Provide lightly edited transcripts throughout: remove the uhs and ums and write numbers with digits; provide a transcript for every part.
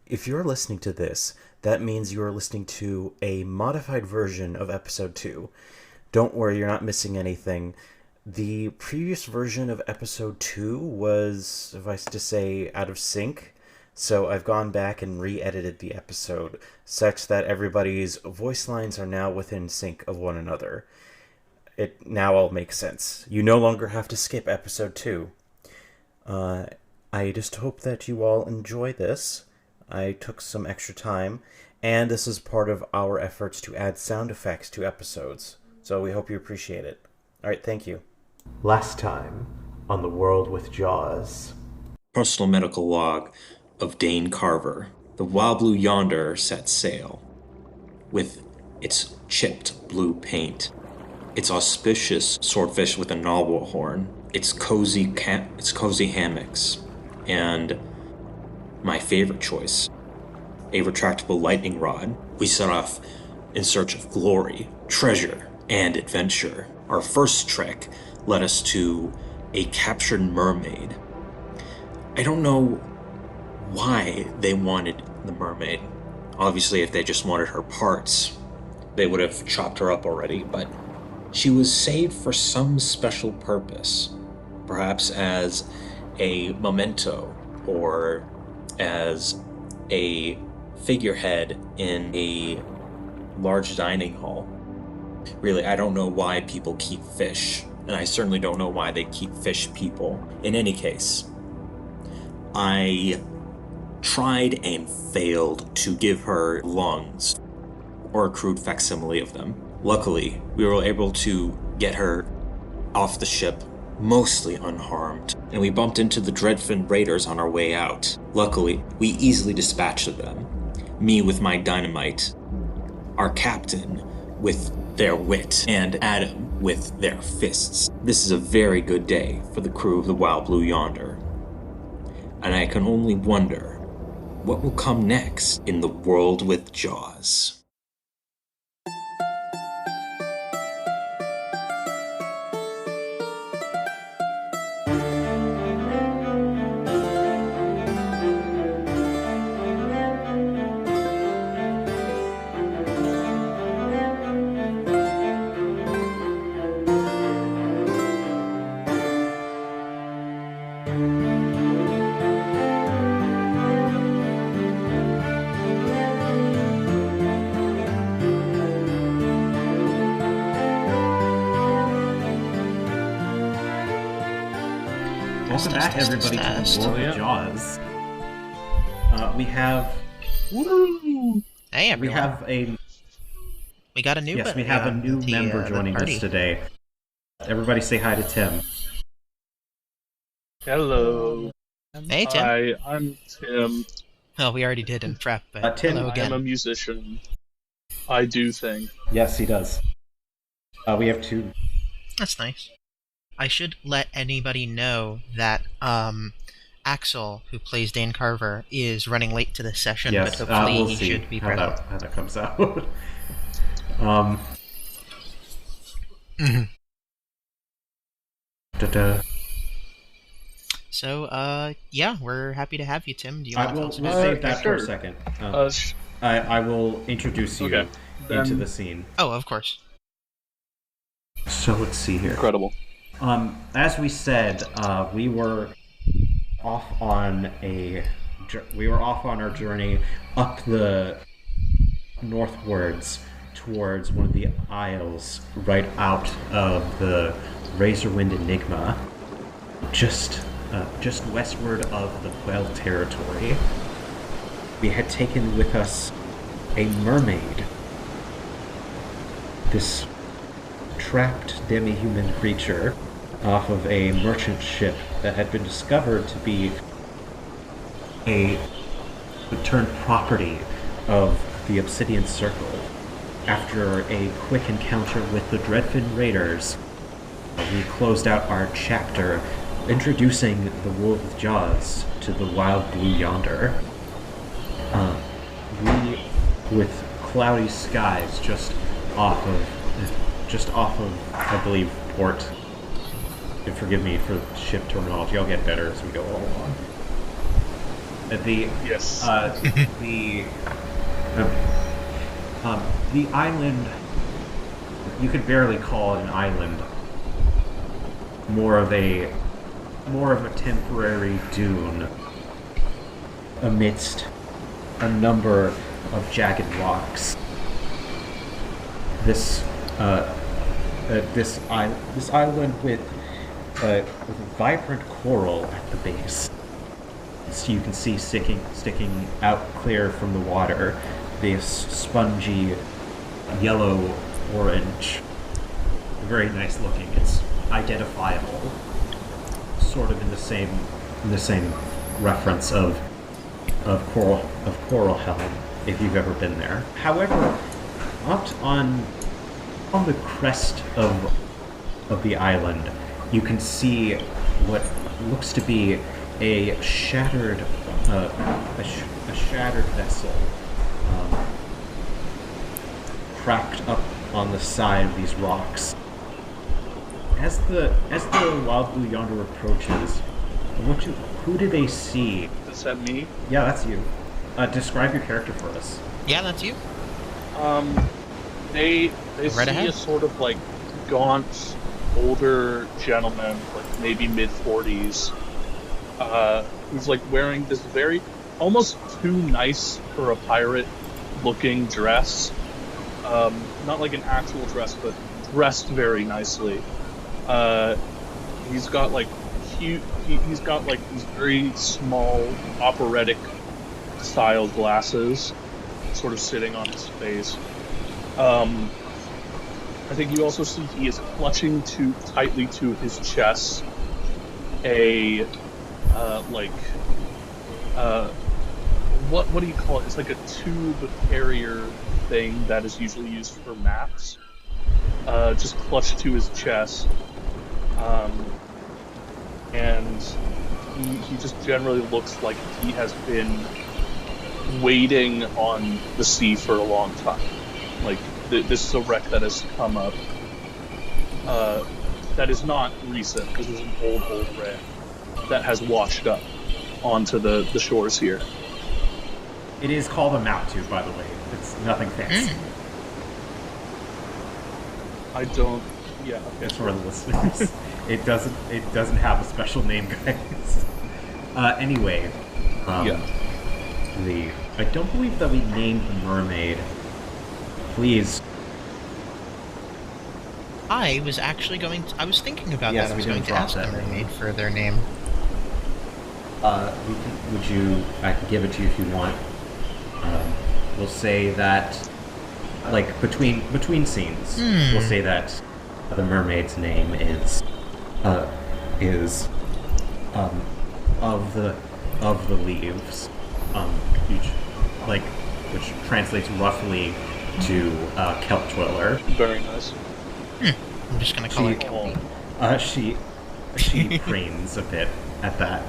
If you're listening to this, that means you are listening to a modified version of episode 2. Don't worry, you're not missing anything. The previous version of episode 2 was, suffice to say, out of sync, so I've gone back and re-edited the episode such that everybody's voice lines are now within sync of one another. It now all makes sense. You no longer have to skip episode 2. I just hope that you all enjoy this. I took some extra time, and this is part of our efforts to add sound effects to episodes, so we hope you appreciate it. Alright, thank you. Last time on The World with Jaws. Personal medical log of Dane Carver. The Wild Blue Yonder set sail, with its chipped blue paint, its auspicious swordfish with a narwhal horn, its cozy hammocks, and my favorite choice, a retractable lightning rod. We set off in search of glory, treasure, and adventure. Our first trek led us to a captured mermaid. I don't know why they wanted the mermaid. Obviously, if they just wanted her parts, they would have chopped her up already, but she was saved for some special purpose. Perhaps as a memento, or as a figurehead in a large dining hall. Really, I don't know why people keep fish, and I certainly don't know why they keep fish people. In any case, I tried and failed to give her lungs, or a crude facsimile of them. Luckily, we were able to get her off the ship mostly unharmed, and we bumped into the Dreadfin Raiders on our way out. Luckily, we easily dispatched them. Me with my dynamite, our captain with their wit, and Adam with their fists. This is a very good day for the crew of the Wild Blue Yonder. And I can only wonder what will come next in The World with Jaws. Welcome back, everybody, to The World with Jaws. We have... Woo! Hey, everyone. We have a... We got a new... Yes, we have a new member joining us today. Everybody say hi to Tim. Hello. Hey, Tim. Hi, I'm Tim. Oh, we already did in prep, but Tim, hello again. I'm a musician. I do things. Yes, he does. We have two... That's nice. I should let anybody know that Axol, who plays Dane Carver, is running late to this session, yes, but hopefully we'll he see should be present. How that comes out. So, yeah, we're happy to have you, Tim. Do you want to tell us we'll about save that for a second. I will introduce you into the scene. Oh, of course. So let's see here. Incredible. As we said, we were off on our journey up the northwards towards one of the isles right out of the Razorwind Enigma, just westward of the Quell territory. We had taken with us a mermaid, this trapped demi-human creature off of a merchant ship that had been discovered to be a returned property of the Obsidian Circle. After a quick encounter with the Dreadfin Raiders, we closed out our chapter introducing the World with Jaws to the Wild Blue Yonder. We, with cloudy skies just off of, I believe, port. And forgive me for ship terminology, I'll get better as we go all along. The Yes. the the island. You could barely call it an island. More of a temporary dune amidst a number of jagged rocks. This island with vibrant coral at the base. So you can see sticking out clear from the water this spongy yellow orange. Very nice looking. It's identifiable, sort of in the same reference of Coral Helm, if you've ever been there. However, up on the crest of the island, you can see what looks to be a shattered vessel, cracked up on the side of these rocks. As the Wild Blue Yonder approaches, who do they see? Is that me? Yeah, that's you. Describe your character for us. Yeah, that's you. They Right see ahead. a sort of like gaunt, older gentleman, like maybe mid-40s, who's like wearing this very, almost too nice for a pirate looking dress. Not like an actual dress, but dressed very nicely. He's got like he's got like these very small operatic style glasses sort of sitting on his face. I think you also see he is clutching tightly to his chest a what do you call it? It's like a tube carrier thing that is usually used for maps. Just clutched to his chest. And he just generally looks like he has been waiting on the sea for a long time. Like, this is a wreck that has come up. That is not recent. This is an old wreck that has washed up onto the shores here. It is called a map tube, by the way. It's nothing fancy. I don't... Yeah, okay. It's for the listeners. It doesn't have a special name, guys. Anyway, Yeah. I don't believe that we named the mermaid. Please. I was thinking about Yes, that. I we was didn't going to drop ask that the name. mermaid for their name. I can give it to you if you want. We'll say that, like, between scenes, we'll say that the mermaid's name is of the leaves, which translates roughly to kelp dweller. Very nice. I'm just going to call her Kelpie. She cranes a bit at that.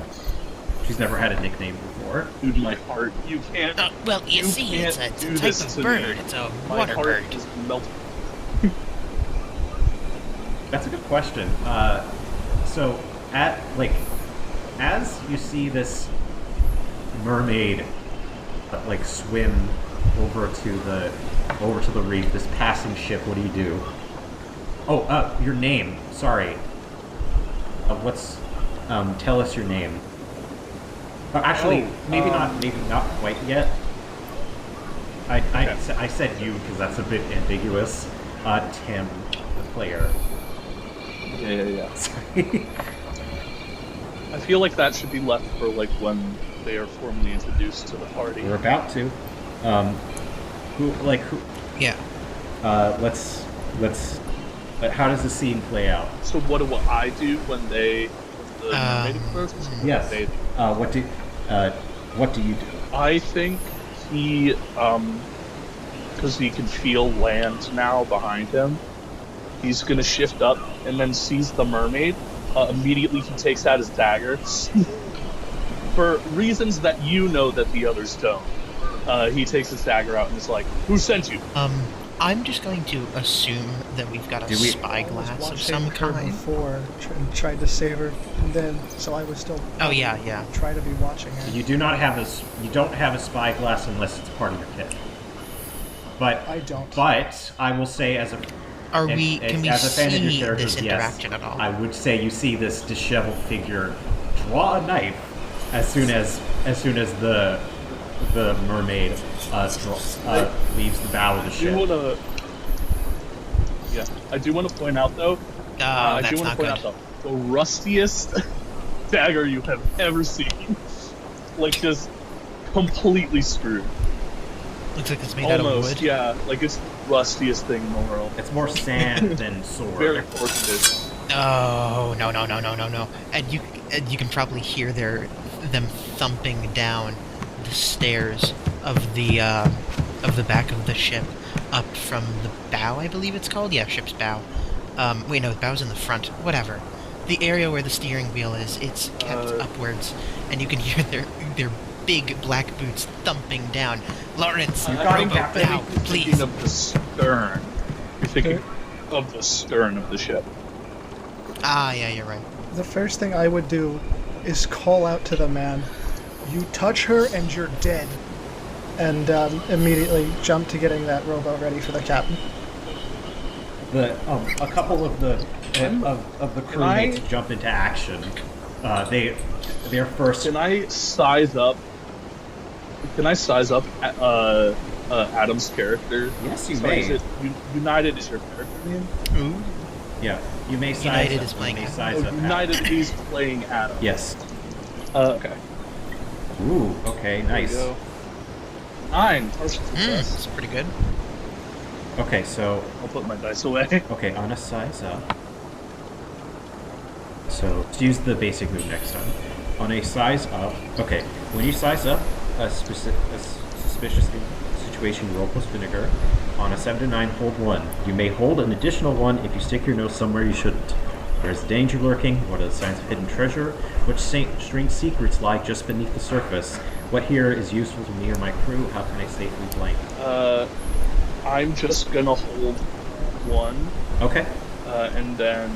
She's never had a nickname before. Dude, my heart. You can't. Well, you see, can't it's do a type this of to bird. me. It's a My water heart bird. is melting. That's a good question. So, as you see this mermaid, swim over to the reef, this passing ship, what do you do? Oh, your name. Sorry. Tell us your name. Actually, maybe not quite yet. I said you because that's a bit ambiguous. Tim, the player. Yeah. Sorry. I feel like that should be left for like when they are formally introduced to the party. We're about to. Who? Yeah. Let's. How does the scene play out? So what do I do when the mermaid approaches? Yes. What do you do? I think he, because he can feel land now behind him, he's gonna shift up and then sees the mermaid. Immediately he takes out his dagger. For reasons that you know that the others don't. He takes his dagger out and is like, "Who sent you?" I'm just going to assume that we've got a Do we- spyglass of some her kind. before and tried to save her, and then so I was still. Oh yeah. Try to be watching her. You do not have a. You don't have a spyglass unless it's part of your kit. But I don't. But I will say, as a Can we as a fan of your see characters, this interaction yes, at all? I would say you see this disheveled figure draw a knife as soon as the mermaid leaves the bow of the ship. I do want to point out though. That's not good. The rustiest dagger you have ever seen, like just completely screwed. Looks like it's made out of wood. Yeah, like it's the rustiest thing in the world. It's more sand than sword. Very fortunate. Oh no! And you can probably hear them thumping down the stairs of the back of the ship, up from the bow, I believe it's called. Yeah, ship's bow. Wait, no, the bow's in the front. Whatever. The area where the steering wheel is, it's kept upwards, and you can hear their big black boots thumping down. Laurence, rowboat bow, please. You're thinking of the stern. You're thinking of the stern of the ship. Ah, yeah, you're right. The first thing I would do is call out to the man, "You touch her and you're dead," and immediately jump to getting that rowboat ready for the captain. A couple of the crewmates jump into action. They're first. Can I size up Adam's character? Yes, you Sorry, may. is it United is your character name? Ooh. Yeah, you may size United up. is playing you may Adam. size up. United is playing Adam. Yes. Okay. Ooh. Okay. Nice. There we go. 9. Partial success. That's pretty good. Okay. So. I'll put my dice away. Okay. On a size up. So let's use the basic move next time. On a size up. Okay. When you size up a suspicious situation, roll plus vinegar. On a 7 to 9, hold 1. You may hold an additional 1 if you stick your nose somewhere you shouldn't. Where is the danger lurking? What are the signs of hidden treasure? Which strange secrets lie just beneath the surface? What here is useful to me or my crew? How can I safely blank? I'm just gonna hold 1. Okay. And then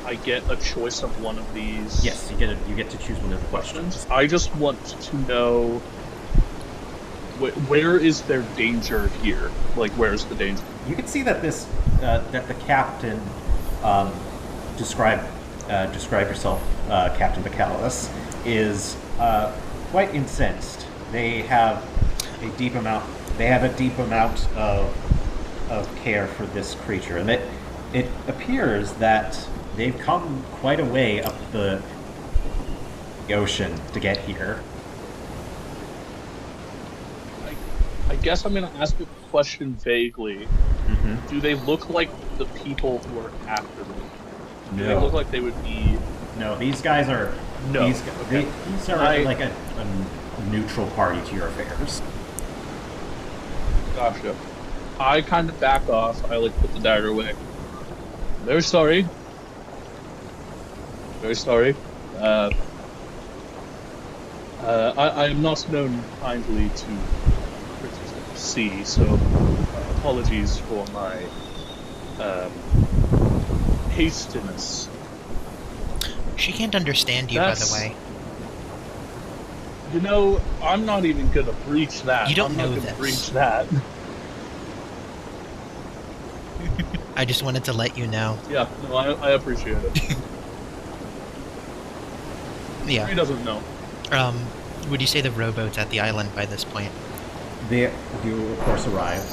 I get a choice of one of these. Yes, you get to choose one of the questions. I just want to know where is there danger here? Like, where's the danger? You can see that that the captain describe yourself, Captain Pacallis, is quite incensed. They have a deep amount of care for this creature, and it appears that they've come quite a way up the ocean to get here. I guess I'm going to ask a question vaguely. Mm-hmm. Do they look like the people who are after me? Do No. they look like they would be... No, these guys are... No. These are like a neutral party to your affairs. Gotcha. I kind of back off. I put the dagger away. Very sorry. Very sorry. I am not known kindly to sea, so apologies for my hastiness. She can't understand you, by the way. You know, I'm not even gonna breach that. You don't I'm know not gonna this. breach that. I just wanted to let you know. Yeah, no, I appreciate it. Yeah. He doesn't know. Would you say the rowboat's at the island by this point? You of course arrive.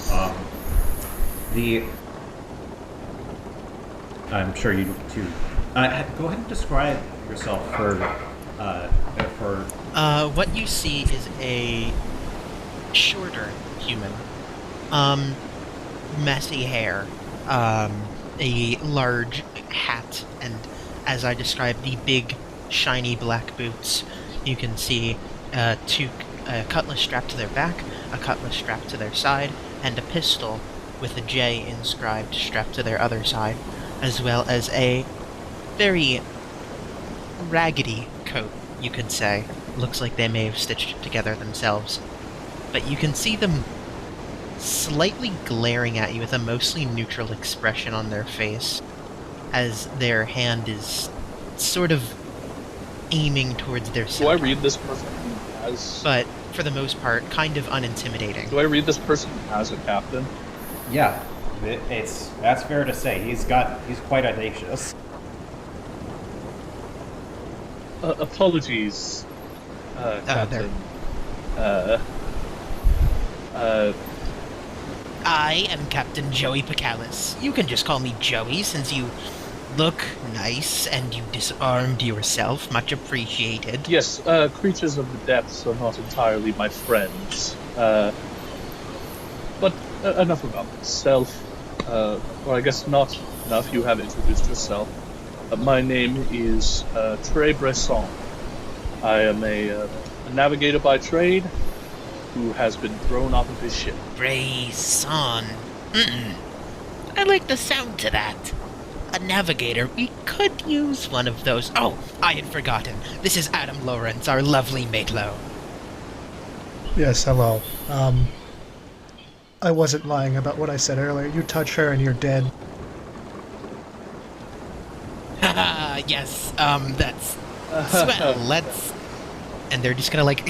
I'm sure you too. Go ahead and describe yourself for. What you see is a shorter human. Messy hair. A large hat, and as I described, the big, shiny black boots. You can see a cutlass strapped to their back, a cutlass strapped to their side, and a pistol with a J inscribed strapped to their other side, as well as a very raggedy coat, you could say. Looks like they may have stitched it together themselves. But you can see them slightly glaring at you with a mostly neutral expression on their face, as their hand is sort of aiming towards their Do I center. read this person as... But, for the most part, kind of unintimidating. Do I read this person as a captain? Yeah, that's fair to say. He's quite audacious. Apologies, Captain. I am Captain Joey Pacallis. You can just call me Joey, since you look nice and you disarmed yourself. Much appreciated. Yes, creatures of the depths are not entirely my friends. But enough about myself. Or I guess not enough. You have introduced yourself. My name is Tre Bresaint. I am a navigator by trade who has been thrown off of his ship. Bresaint. I like the sound to that. A navigator. We could use one of those. Oh, I had forgotten. This is Adam Laurence, our lovely Matelot. Yes, hello. I wasn't lying about what I said earlier. You touch her and you're dead. Haha, yes, that's swell. Let's... And they're just gonna, like,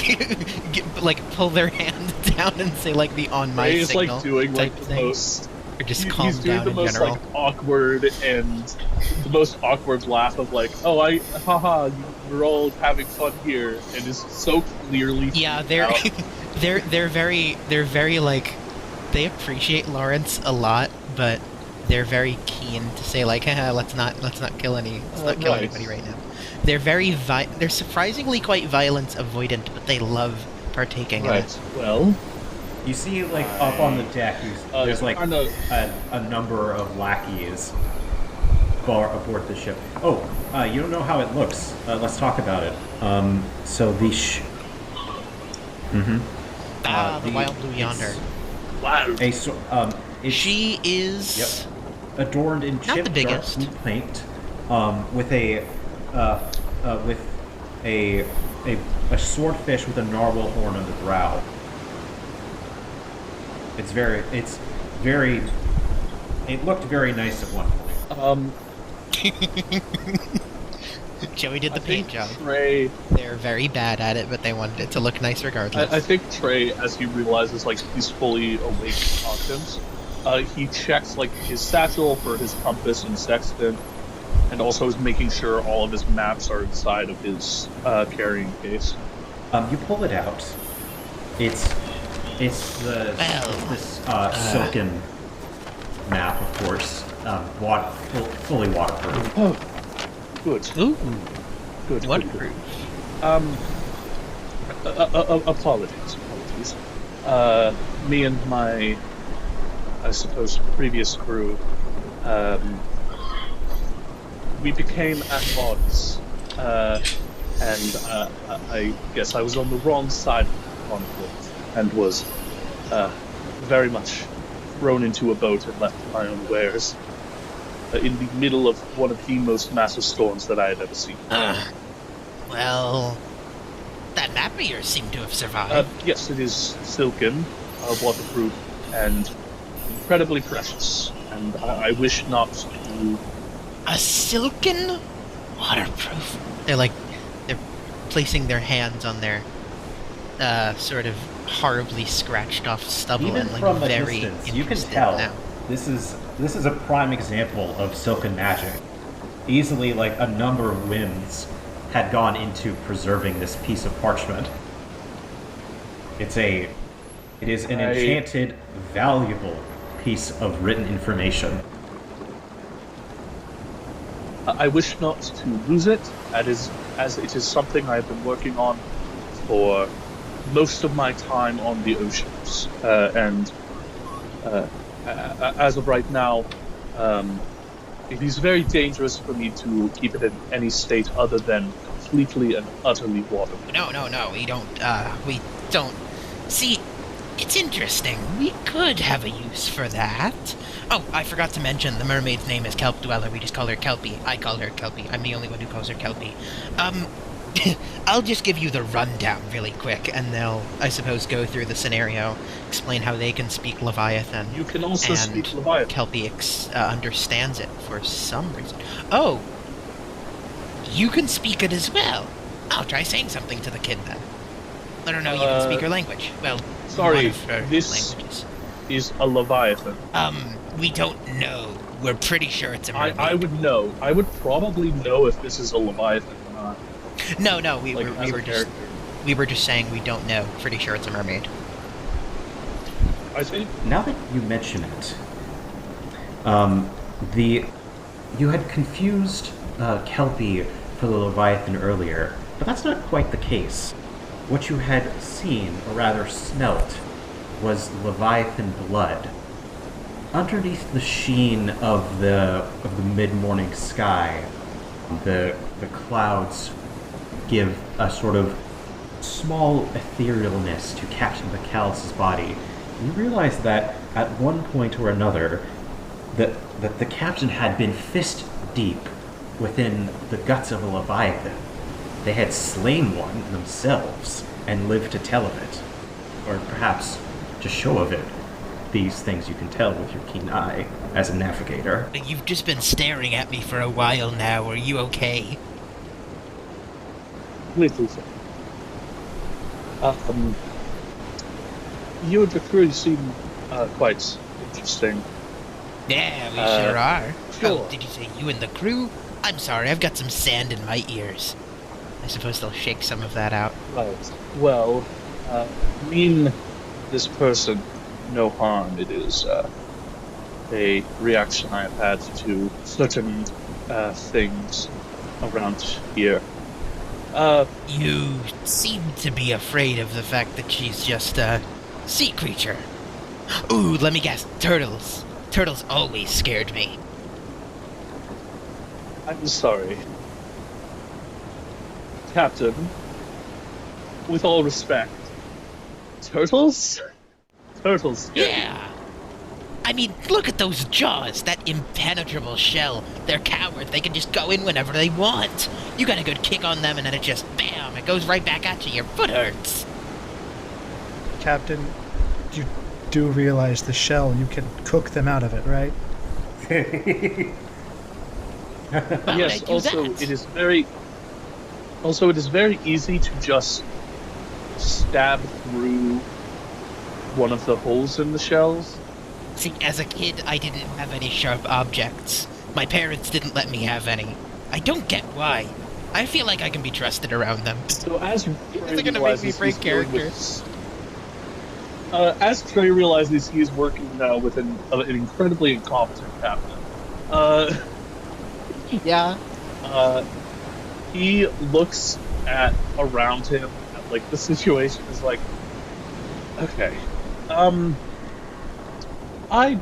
pull their hand down and say, like, the on my He's signal like doing type like the thing. most. Or just He's calm doing down the in most general. like awkward and the most awkward laugh of like, oh, haha, we're all having fun here, and is so clearly. Yeah, they're out. they're very like, they appreciate Laurence a lot, but they're very keen to say like, haha, let's not kill Nice. anybody right now. They're they're surprisingly quite violence avoidant, but they love partaking in it. Right. Well, You see, like, up on the deck, there's, like, I know. a number of lackeys aboard the ship. Oh, you don't know how it looks. Let's talk about it. So the The wild blue yonder. Wow. She is... Yep. Adorned in Not the chipped dark biggest. blue paint, with a swordfish with a narwhal horn on the brow. It looked very nice at one point. Joey did the paint job. Trey, They're very bad at it, but they wanted it to look nice regardless. I think Trey, as he realizes like he's fully awake and conscious, he checks like his satchel for his compass and sextant, and also is making sure all of his maps are inside of his carrying case. You pull it out. It's this silken map, of course, fully waterproof. Oh, good. Ooh, Good. waterproof. Apologies. Me and my, I suppose, previous crew, we became at odds, and I guess I was on the wrong side of the conflict and was very much thrown into a boat and left to my own wares in the middle of one of the most massive storms that I had ever seen. Well, that map of yours seemed to have survived. Yes, it is silken, waterproof, and incredibly precious. And I wish not to... A silken waterproof. They're placing their hands on their sort of horribly scratched off stubble Even and from a very distance, you can interested tell now. this is a prime example of silken magic. Easily, a number of winds had gone into preserving this piece of parchment. It is an enchanted, valuable piece of written information. I wish not to lose it, as it is something I've been working on for most of my time on the oceans. As of right now, it is very dangerous for me to keep it in any state other than completely and utterly waterproof. No, we don't. See, it's interesting. We could have a use for that. Oh, I forgot to mention, the mermaid's name is Kelp Dweller. We just call her Kelpie. I call her Kelpie. I'm the only one who calls her Kelpie. I'll just give you the rundown really quick, and they'll, I suppose, go through the scenario, explain how they can speak Leviathan. You can also and speak Leviathan. Kelpie understands it for some reason. Oh! You can speak it as well. I'll try saying something to the kid then. Let her know you can speak her language. Well, sorry, one of her this languages. is a Leviathan. We don't know. We're pretty sure it's a mermaid. I would know. I would probably know if this is a Leviathan or not. No, we Like, as were a just character. we were just saying we don't know. Pretty sure it's a mermaid. I think. Now that you mention it, you had confused Kelpie for the Leviathan earlier, but that's not quite the case. What you had seen, or rather smelt, was Leviathan blood. Underneath the sheen of the mid-morning sky, the clouds give a sort of small etherealness to Captain Pacallis' body. You realize that at one point or another, that the captain had been fist deep within the guts of a Leviathan. They had slain one themselves and lived to tell of it, or perhaps to show of it. These things you can tell with your keen eye as a navigator. You've just been staring at me for a while now. Are you okay? Completely so. You and the crew seem quite interesting. Yeah, we sure are. sure. Oh, did you say you and the crew? I'm sorry, I've got some sand in my ears. I suppose they'll shake some of that out. Right. Well, mean this person no harm. It is a reaction I have had to certain things around here. You seem to be afraid of the fact that she's just a sea creature. Ooh, let me guess, turtles. Turtles always scared me. I'm sorry. Captain, with all respect, turtles? Turtles. Yeah! I mean, look at those jaws, that impenetrable shell. They're cowards, they can just go in whenever they want. You got a good kick on them and then it just, bam, it goes right back at you, your foot hurts. Captain, you do realize the shell, you can cook them out of it, right? Why would I Yes, do also that? it is very easy to just stab through one of the holes in the shells. See, as a kid, I didn't have any sharp objects. My parents didn't let me have any. I don't get why. I feel like I can be trusted around them. So as They're gonna make me break character. As Trey realizes he's working now with an incredibly incompetent captain, Yeah. he looks at around him at like the situation is like, okay, I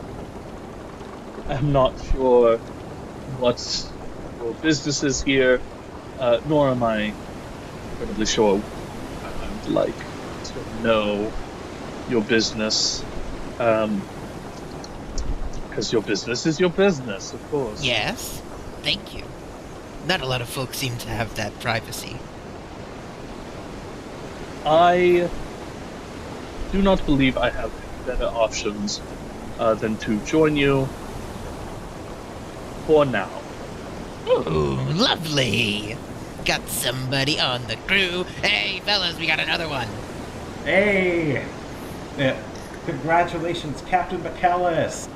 am not sure what your business is here, nor am I incredibly sure I would like to know your business, because your business is your business, of course. Yes. Thank you. Not a lot of folks seem to have that privacy. I do not believe I have better options than to join you for now. Ooh, lovely. Got somebody on the crew. Hey, fellas, we got another one. Hey! Congratulations, Captain Pacallis!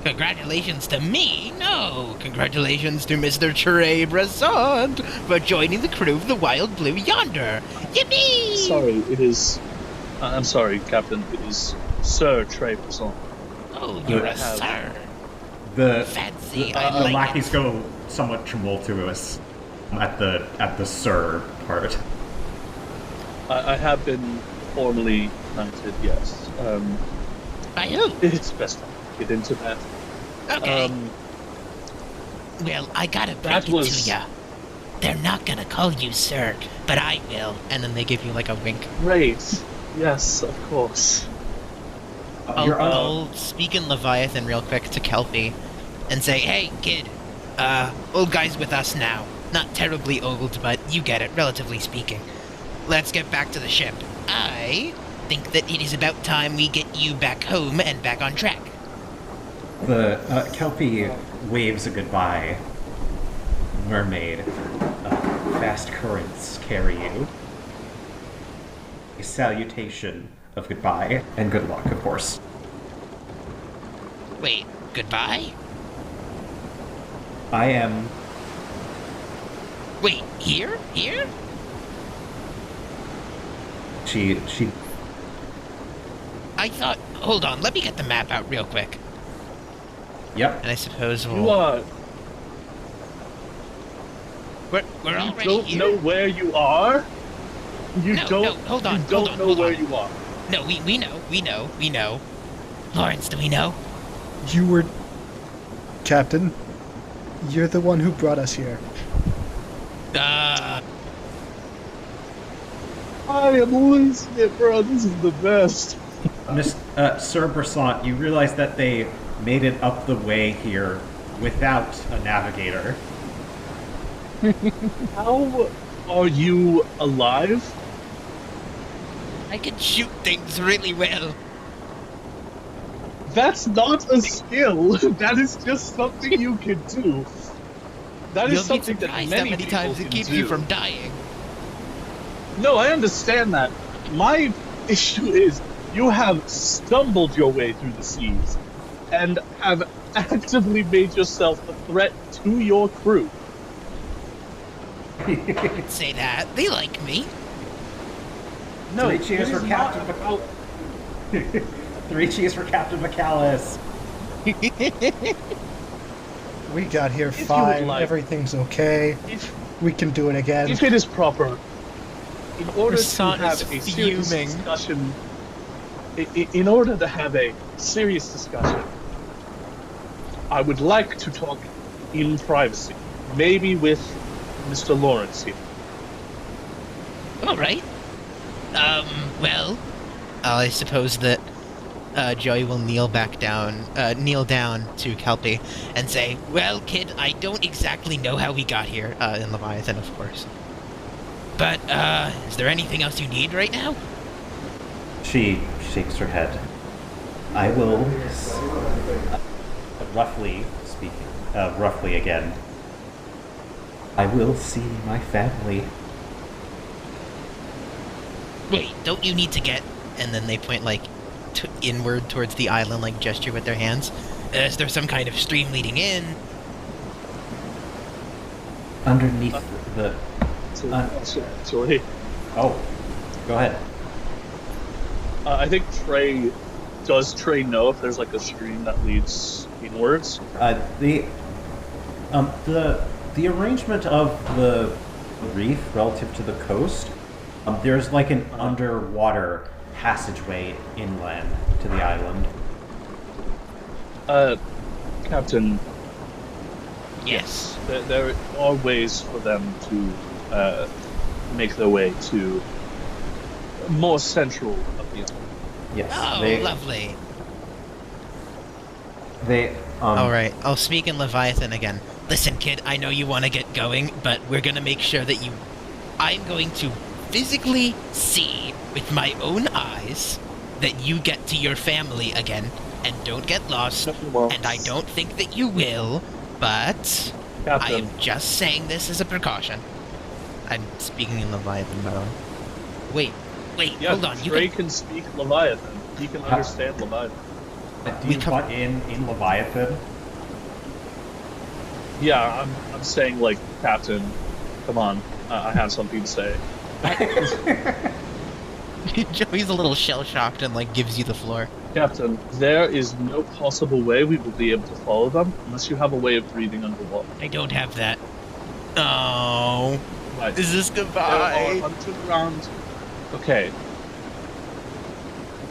Congratulations to me? No. Congratulations to Mr. Tre Bresaint for joining the crew of the Wild Blue Yonder. Yippee! Sorry, it is. I'm sorry, Captain. It is Sir Tre Bresaint. Oh, you're a have- sir. The Fancy, I like lackeys it. go somewhat tumultuous at the sir part. I have been formally knighted, yes. By who? It's best not to get into that. Okay. Well, I gotta that break it was- to ya. They're not gonna call you sir, but I will. And then they give you like a wink. Great. Yes, of course. I'll speak in Leviathan real quick to Kelpie and say, hey, kid, old guy's with us now. Not terribly old, but you get it, relatively speaking. Let's get back to the ship. I think that it is about time we get you back home and back on track. The Kelpie waves a goodbye. Mermaid, fast currents carry you. A salutation of goodbye and good luck, of course. Wait, goodbye? I am... Wait, here? Here? She... I thought... Hold on, let me get the map out real quick. Yep. And I suppose we'll... You are. We're You already don't here? know where you are. You No, don't. no, hold on, You don't hold on, know hold where on. you are. No, we know. Laurence, do we know? You were... Captain, you're the one who brought us here. I am losing it, bro. This is the best. Sir Bresaint, you realize that they made it up the way here without a navigator. How are you alive? I can shoot things really well. That's not a skill. That is just something you can do. That is You'll be something that surprised many how many people times it can keeps do. you from dying. No, I understand that. My issue is you have stumbled your way through the seas and have actively made yourself a threat to your crew. I could say that. They like me. No, Three cheers it is for not Captain about. 3 cheers for Captain Pacallis. We got here If you would fine, like- everything's okay. If, We can do it again. if it is proper, in order to Bresaint have is a serious fuming. discussion, in order to have a serious discussion, I would like to talk in privacy, maybe with Mr. Laurence here. Alright. Well, I suppose that Joey will kneel down to Kelpie and say, well, kid, I don't exactly know how we got here, in Leviathan, of course. But, is there anything else you need right now? She shakes her head. I will, roughly speaking, roughly again, I will see my family. Wait, don't you need to get... And then they point, like, inward towards the island, like, gesture with their hands. Is there some kind of stream leading in? Underneath the... Sorry. Oh, go ahead. I think does Trey know if there's like a stream that leads inwards? The arrangement of the reef relative to the coast, there's like an underwater passageway inland to the island. Captain, Yes. there are ways for them to make their way to more central of the island. Yes. Oh, lovely. They Alright, I'll speak in Leviathan again. Listen, kid, I know you want to get going, but we're going to make sure that you... I'm going to physically see with my own eyes that you get to your family again and don't get lost, Well, and I don't think that you will, but I Captain, am just saying this as a precaution. I'm speaking in Leviathan, by the way. Wait, yeah, hold on. Trey can speak Leviathan. He can understand Leviathan. do we you come- want in Leviathan? Yeah, I'm saying like, Captain, come on, I have something to say. Joey's a little shell-shocked and, like, gives you the floor. Captain, there is no possible way we will be able to follow them unless you have a way of breathing underwater. I don't have that. Oh. Right. Is this There goodbye? are underground. Okay.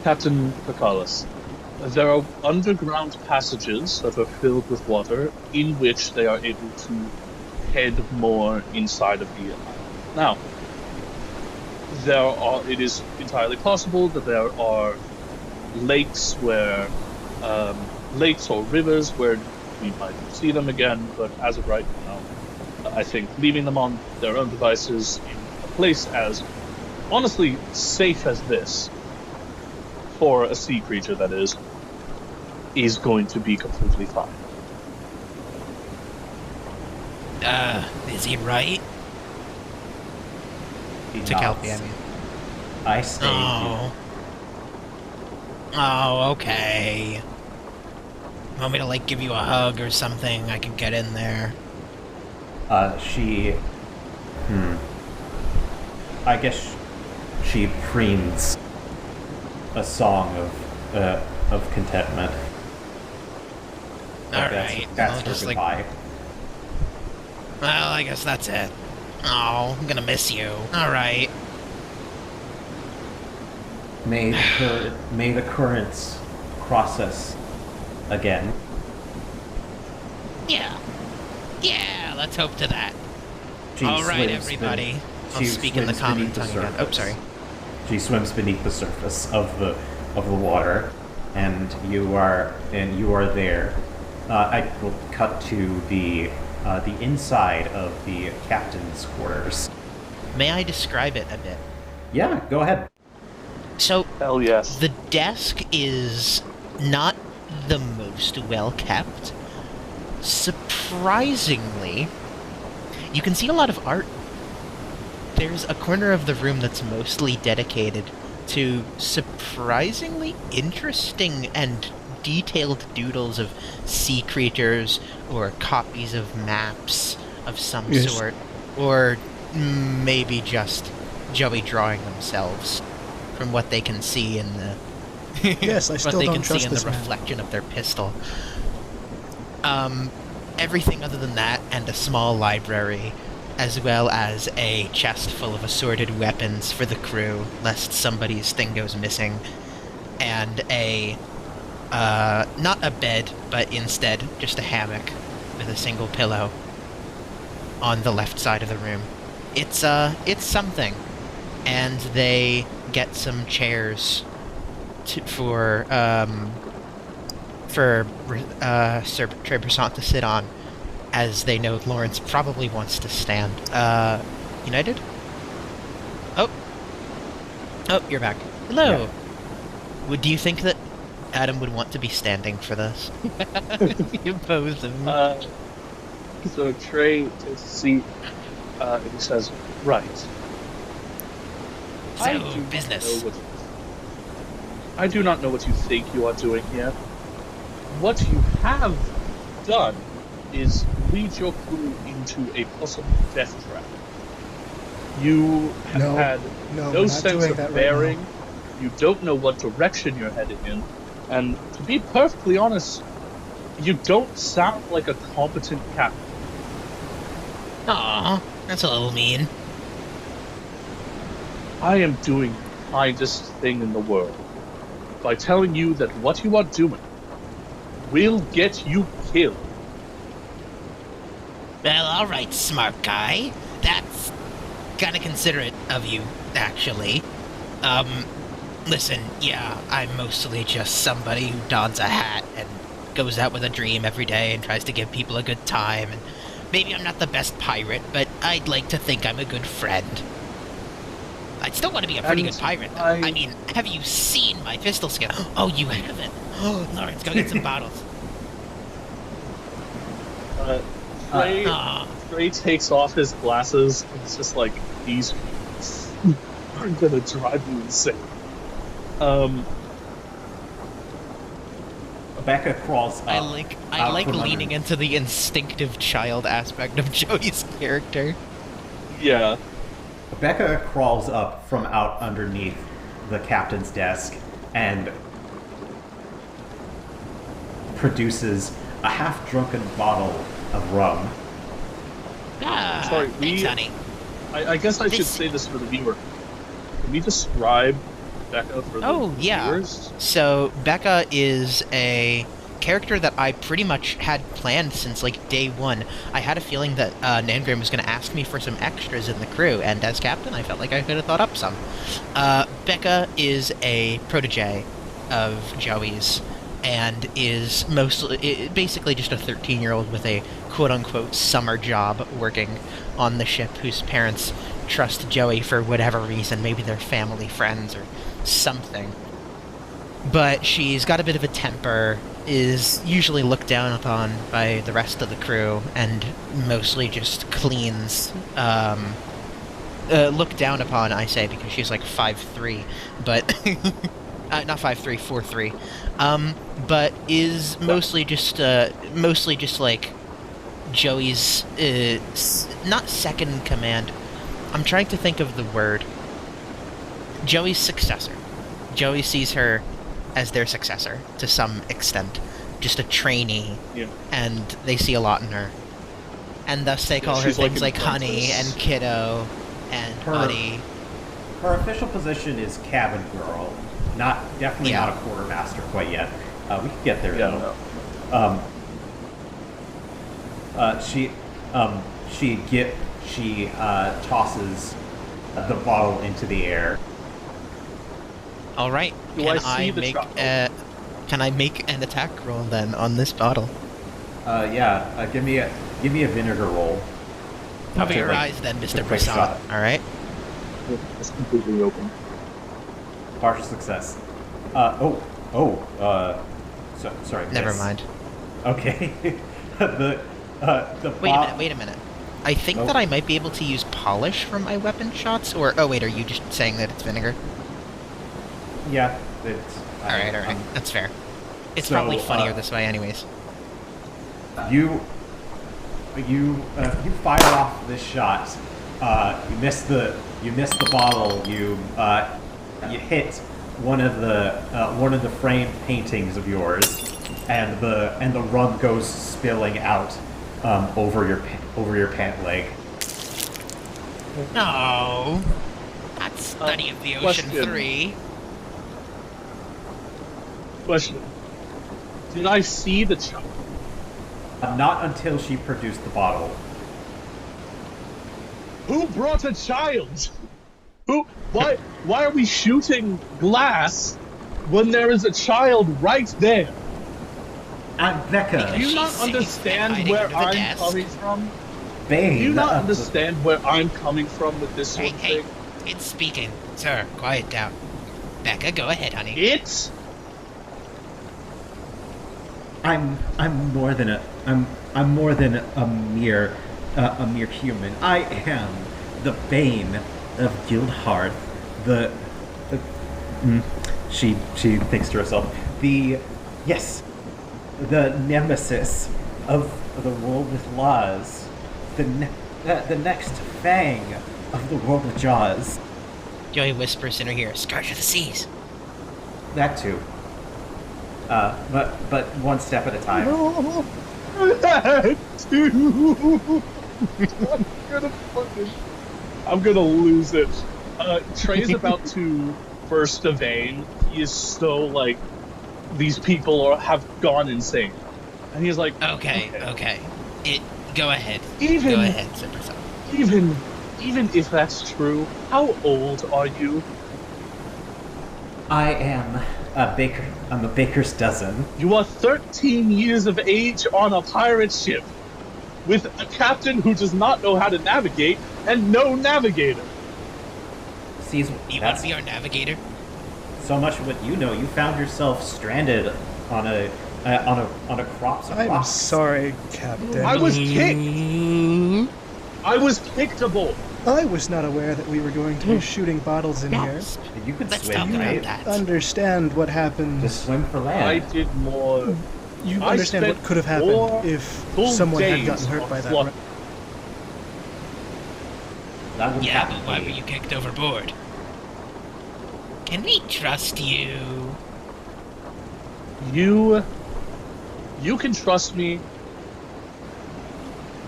Captain Pacallis, there are underground passages that are filled with water in which they are able to head more inside of the island. Now, it is entirely possible that there are lakes lakes or rivers where we might see them again, but as of right now, I think leaving them on their own devices in a place as, honestly, safe as this, for a sea creature that is going to be completely fine. Is he right? He To nods. Kelpie, I mean. I stayed. Oh. Oh, okay. Want me to, like, give you a hug or something? I can get in there. I guess she preens a song of contentment. Like Alright, That's I'll her just, like... goodbye. Well, I guess that's it. Oh, I'm gonna miss you. Alright. May the currents cross us again. Yeah. Yeah, let's hope to that. She Alright, swims everybody. I'll she speak in the swims common beneath the tongue again. Oh, surface. sorry. She swims beneath the surface of the water, and you are there. I will cut to the inside of the captain's quarters. May I describe it a bit? Yeah, go ahead. So, Hell yes. the desk is not the most well kept. Surprisingly, you can see a lot of art. There's a corner of the room that's mostly dedicated to surprisingly interesting and detailed doodles of sea creatures or copies of maps of some Yes. sort, or maybe just Joey drawing themselves from what they can see in the Yes, I what still they don't can see trust in the this man. reflection of their pistol. Everything other than that, and a small library, as well as a chest full of assorted weapons for the crew, lest somebody's thing goes missing, and not a bed, but instead just a hammock with a single pillow on the left side of the room. It's something. And they get some chairs for Sir Tre Bresaint to sit on, as they know Laurence probably wants to stand. United? Oh, you're back. Hello. Do you think that Adam would want to be standing for this? You oppose him. So Trey takes a seat, and he says, right. I do not business. know I do not know what you think you are doing here. What you have done is lead your crew into a possible death trap. You have No. had No, we're no not sense doing of that right bearing. now. You don't know what direction you're heading in. And to be perfectly honest, you don't sound like a competent captain. Aw, that's a little mean. I am doing the kindest thing in the world by telling you that what you are doing will get you killed. Well, alright, smart guy. That's kinda considerate of you, actually. Listen, yeah, I'm mostly just somebody who dons a hat and goes out with a dream every day and tries to give people a good time, and maybe I'm not the best pirate, but I'd like to think I'm a good friend. I'd still want to be a pretty And good pirate, though. I- I mean, have you seen my pistol skill? Oh, you haven't. Oh, Laurence, go get some bottles. Trey takes off his glasses and it's just like, these are gonna drive you insane. Becca crawls up. I like out from leaning under- into the instinctive child aspect of Joey's character. Yeah. Becca crawls up from out underneath the captain's desk and produces a half-drunken bottle of rum. Ah, Sorry, thanks, honey. I guess I should This- say this for the viewer. Can we describe Becca for the viewers? So Becca is a character that I pretty much had planned since like day one. I had a feeling that NaN-Gram was going to ask me for some extras in the crew, and as captain, I felt like I could have thought up some. Becca is a protege of Joey's. and is basically just a 13-year-old with a quote-unquote summer job working on the ship, whose parents trust Joey for whatever reason. Maybe they're family friends or something. But she's got a bit of a temper, is usually looked down upon by the rest of the crew, and mostly just cleans. Looked down upon, I say, because she's like 5'3", but not 5'3", 4'3", but is mostly just like Joey's not second in command. I'm trying to think of the word. Joey's successor. Joey sees her as their successor to some extent, just a trainee, and they see a lot in her, and thus they call her things like honey and kiddo and buddy. Her official position is cabin girl, definitely not a quartermaster quite yet. We could get there though. She tosses the bottle into the air. All right. Can I make an attack roll then on this bottle? Give me a vinegar roll. Cover your eyes then, Mr. Bresaint. All right. It's completely open. Partial success. Sorry. Never miss. mind. Okay. Wait a minute. I think that I might be able to use polish for my weapon shots, or... Oh, wait, are you just saying that it's vinegar? Yeah. Alright. That's fair. It's probably funnier this way anyways. You fire off this shot. You miss the bottle. You hit one of the framed paintings of yours, and the rum goes spilling out over your pant leg. No, that's Study of the Ocean 3. Question: did I see the child? Not until she produced the bottle. Who brought a child? Why are we shooting glass when there is a child right there? Aunt Becca. Do you not understand where I'm coming from? Bane. Do you not understand where I'm coming from with this sort of thing? It's speaking. Sir, quiet down. Becca, go ahead, honey. It's... I'm more than a mere human. I am the bane of Guildhearth. She thinks to herself. The nemesis of the world with laws. The next fang of the world with jaws. Joey whispers in her ear, "Scourge of the Seas." That too. But one step at a time. No, that too. I'm gonna lose it. Trey's about to burst a vein. He is so like, these people have gone insane, and he's like, Okay. Go ahead. Even go ahead, Sir Bresaint. Even if that's true, how old are you? I am a baker. I'm a baker's dozen. You are 13 years of age on a pirate ship, with a captain who does not know how to navigate and no navigator. You want to be our navigator? So much of what you know. You found yourself stranded on a crop. I'm sorry, Captain. I was kicked. I was kickable. I was not aware that we were going to be shooting bottles in here. You could Let's swim, talk about right? that. Understand what happened. Just swim for land. I did more. You I understand what spent could have 4 happened if full someone had days gotten hurt on by that. fluff. That would Yeah, happen but why to were me. you kicked overboard? Can we trust you? You can trust me.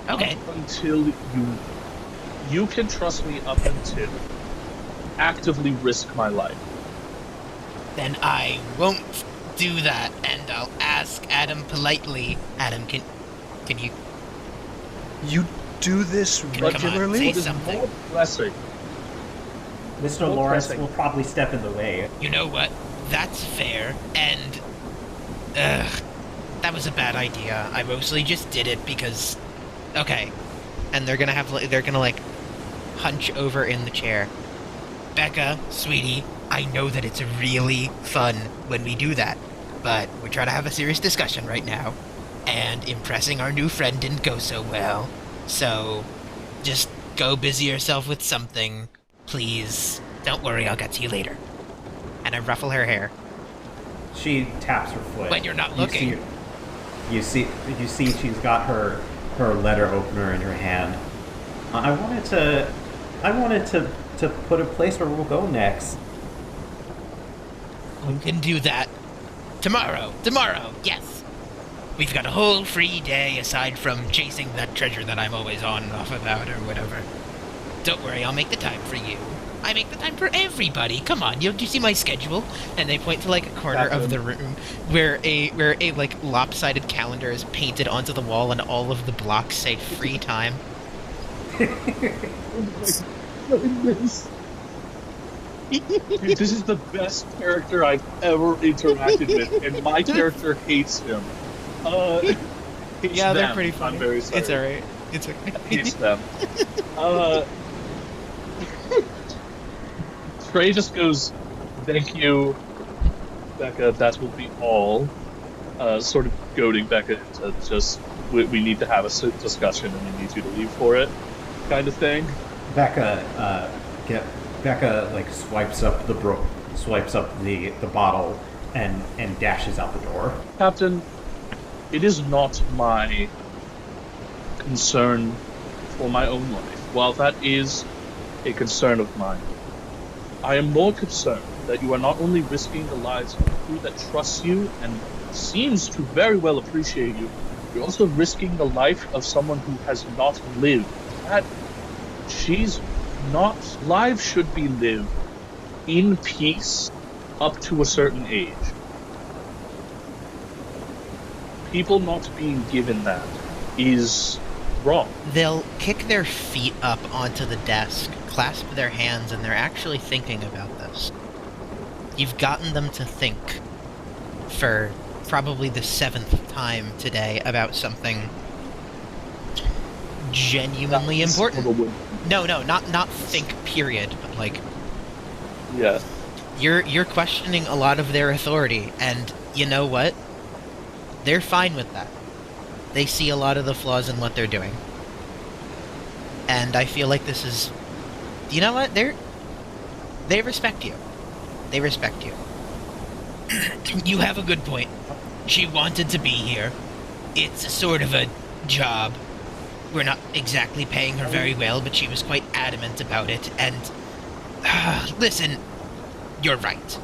Okay. Up until you can trust me up until actively risk my life. Then I won't do that, and I'll ask Adam politely. Adam, can you... You do this Come on, regularly? say What is something. more pressing? Mr. Well, Laurence pressing. will probably step in the way. You know what? That's fair, and Ugh, that was a bad idea. I mostly just did it because... Okay. And they're gonna hunch over in the chair. Becca, sweetie, I know that it's really fun when we do that, but we're trying to have a serious discussion right now, and impressing our new friend didn't go so well, so just go busy yourself with something, please. Don't worry, I'll get to you later. And I ruffle her hair. She taps her foot. When you're not looking. You see she's got her letter opener in her hand. I wanted to put a place where we'll go next. We can do that tomorrow, yes. We've got a whole free day aside from chasing that treasure that I'm always on and off about or whatever. Don't worry, I'll make the time for you. I make the time for everybody. Come on, do you see my schedule? And they point to like a corner of the room where a like lopsided calendar is painted onto the wall and all of the blocks say free time. Goodness. Dude, this is the best character I've ever interacted with, and my character hates him. Yeah, they're pretty funny. I'm very sorry. It's alright. It's okay. Hates them. Trey just goes, "Thank you, Becca, that will be all." Sort of goading Becca to just, we need to have a discussion and we need you to leave for it, kind of thing. Becca like swipes up the bottle and dashes out the door. Captain, it is not my concern for my own life. While that is a concern of mine, I am more concerned that you are not only risking the lives of the crew that trusts you and seems to very well appreciate you, you're also risking the life of someone who has not lived. Lives should be lived in peace up to a certain age. People not being given that is wrong. They'll kick their feet up onto the desk, clasp their hands, and they're actually thinking about this. You've gotten them to think for probably the 7th time today about something genuinely important. No, not think, period, but like... Yeah. You're questioning a lot of their authority, and you know what? They're fine with that. They see a lot of the flaws in what they're doing. And I feel like this is... You know what? They respect you. They respect you. You have a good point. She wanted to be here. It's a sort of a job. We're not exactly paying her very well, but she was quite adamant about it, and... listen, you're right.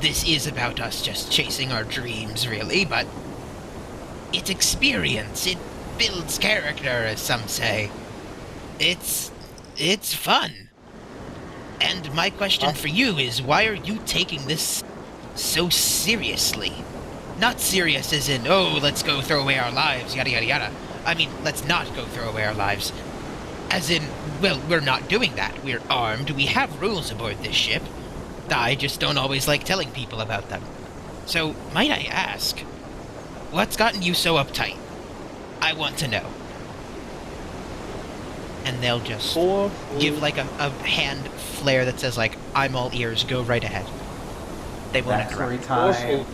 This is about us just chasing our dreams, really, but... It's experience. It builds character, as some say. It's fun. And my question for you is, why are you taking this so seriously? Not serious as in, oh, let's go throw away our lives, yada yada yada. I mean, let's not go throw away our lives. As in, well, we're not doing that. We're armed, we have rules aboard this ship. I just don't always like telling people about them. So, might I ask, what's gotten you so uptight? I want to know. And they'll just give like a hand flare that says like, I'm all ears, go right ahead. They won't interrupt. Time.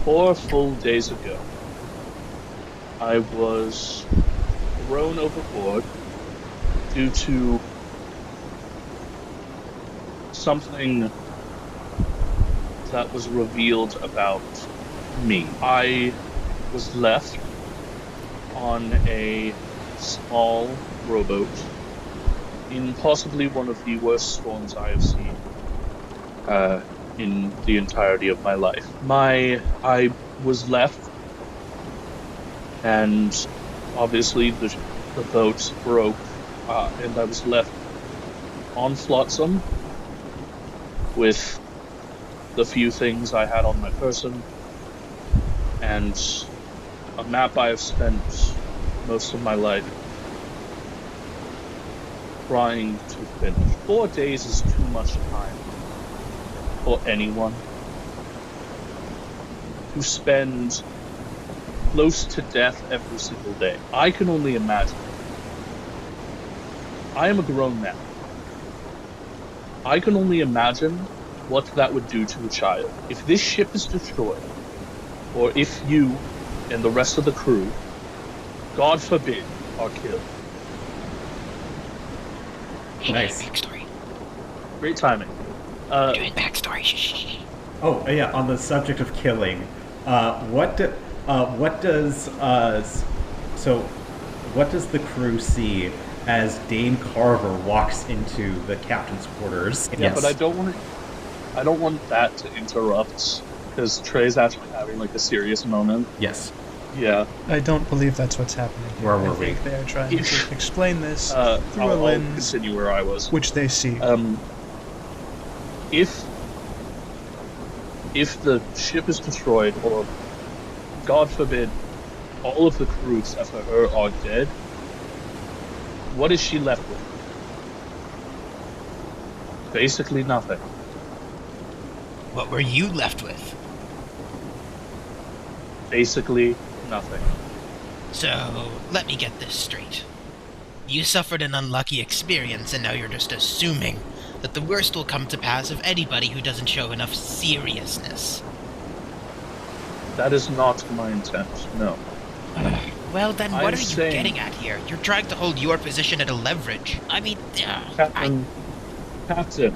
4 full days ago, I was thrown overboard due to something that was revealed about me. I was left on a small rowboat in possibly one of the worst storms I have seen in the entirety of my life. I was left, and obviously the boat broke, and I was left on flotsam with the few things I had on my person, and a map I have spent most of my life trying to finish. 4 days is too much time for anyone. who spend close to death every single day. I can only imagine. I am a grown man. I can only imagine what that would do to a child. If this ship is destroyed, or if you and the rest of the crew, God forbid, are killed. Nice. Backstory. Great timing. Doing backstory. Shh. Oh yeah, on the subject of killing, what does the crew see as Dane Carver walks into the captain's quarters? Yeah, but I don't want that to interrupt, because Trey's actually having like a serious moment. Yes. Yeah. I don't believe that's what's happening here. Where were I think we? they are trying to explain this through I'll a lens continue where I was. which they see. If the ship is destroyed, or God forbid, all of the crew except for her are dead, what is she left with? Basically nothing. What were you left with? Basically nothing. So, let me get this straight. You suffered an unlucky experience, and now you're just assuming that the worst will come to pass of anybody who doesn't show enough seriousness. That is not my intent, no. Well, then what are you saying- getting at here? You're trying to hold your position at a leverage. I mean, Captain,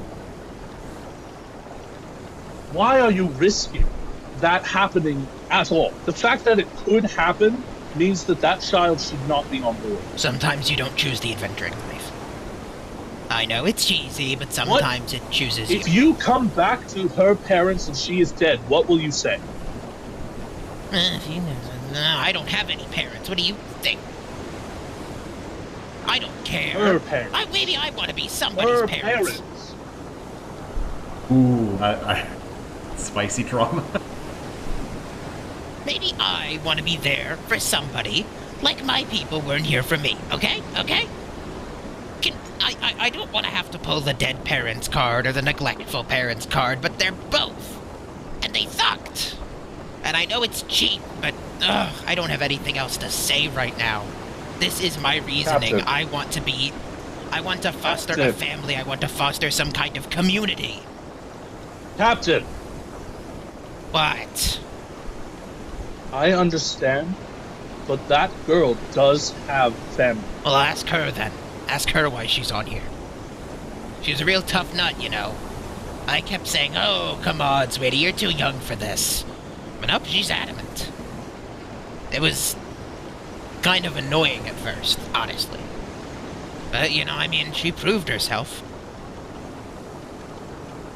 why are you risking that happening at all? The fact that it could happen means that that child should not be on board. sometimes you don't choose the adventure in life. I know it's cheesy, but sometimes it chooses you. If you come back to her parents and she is dead, what will you say? No, I don't have any parents. What do you think? I don't care. Her parents. Maybe I want to be somebody's Her parents. parents. Ooh, spicy drama. Maybe I want to be there for somebody, like my people weren't here for me. Okay? I don't want to have to pull the dead parents card or the neglectful parents card, but they're both. And they sucked. And I know it's cheap, but I don't have anything else to say right now. This is my reasoning. Captain. I want to foster a family. I want to foster some kind of community. Captain, What? I understand, but that girl does have family. Well, ask her then. Ask her why she's on here. She's a real tough nut, you know. I kept saying, oh, come on, sweetie, you're too young for this. But nope, she's adamant. It was kind of annoying at first, honestly. But, she proved herself.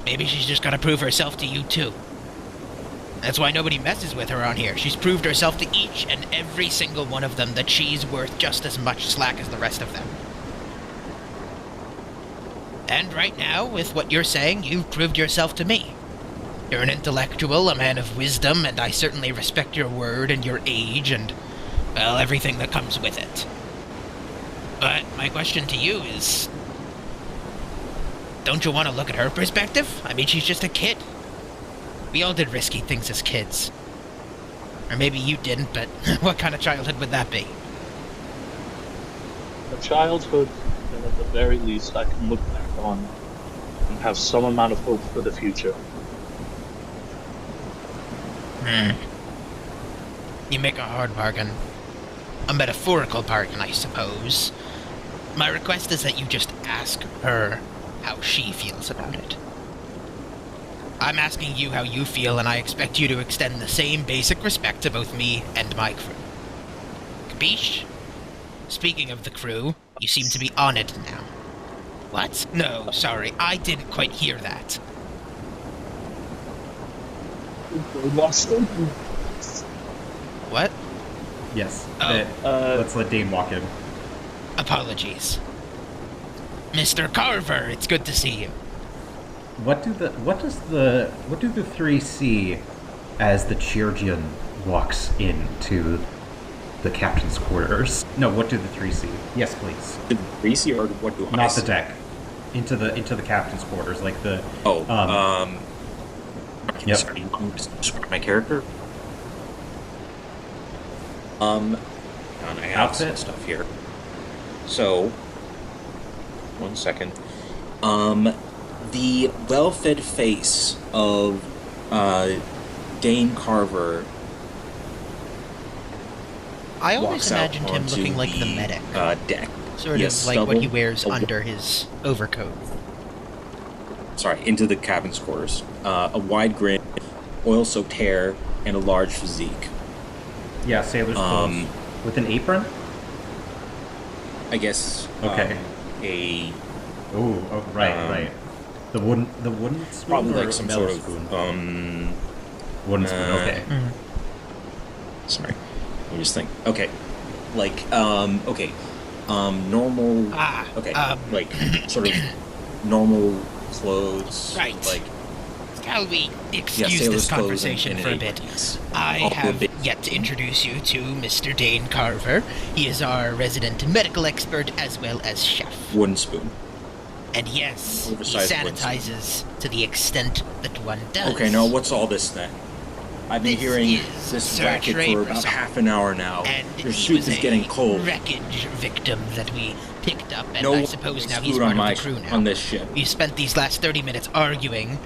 Maybe she's just gotta prove herself to you, too. That's why nobody messes with her on here. She's proved herself to each and every single one of them that she's worth just as much slack as the rest of them. And right now, with what you're saying, you've proved yourself to me. You're an intellectual, a man of wisdom, and I certainly respect your word and your age and, well, everything that comes with it. But my question to you is, don't you want to look at her perspective? I mean, she's just a kid. We all did risky things as kids. Or maybe you didn't, but what kind of childhood would that be? A childhood that at the very least I can look back on and have some amount of hope for the future. You make a hard bargain. A metaphorical bargain, I suppose. My request is that you just ask her how she feels about it. I'm asking you how you feel, and I expect you to extend the same basic respect to both me and my crew. Capiche? Speaking of the crew, you seem to be on it now. What? No, sorry, I didn't quite hear that. What? Yes. Oh. Let's let Dane walk in. Apologies. Mr. Carver, it's good to see you. What do the three see as the Chirurgeon walks into the captain's quarters? No, what do the three see? Yes, please. Did we see, or what do I Not see? the deck. Into the captain's quarters, like the. Yep. Yep. Sorry, you want me to describe my character? And I have some Outfit? stuff here. So, 1 second. The well-fed face of Dane Carver I always walks out imagined him onto looking like the medic. Deck. Sort Yes, of like what he stubble. wears under his overcoat. Sorry, into the cabin's quarters. A wide grin, oil-soaked hair, and a large physique. Yeah, sailor's clothes. With an apron? I guess. Okay. Right, Um, right. The wooden spoon, Probably or like some metal sort of spoon? Wooden spoon. Okay. Sorry, let me just think. Okay, like normal. Okay, like sort of normal clothes. Right. Like Shall we excuse sailor's this clothes conversation and for a an bit? apron, yes. I All have bit- yet to introduce you to Mr. Dane Carver. He is our resident medical expert as well as chef. Wooden spoon. And yes, he Oversized wooden sanitizes to the extent that one does. Okay, now what's all this then? I've been This hearing is this Sir racket Tre for about Bresaint. half an hour now. And Your he soup was is a getting cold. wreckage victim that we picked up, and No I suppose now he's food part on of my the crew now. on this ship. We spent these last 30 minutes arguing.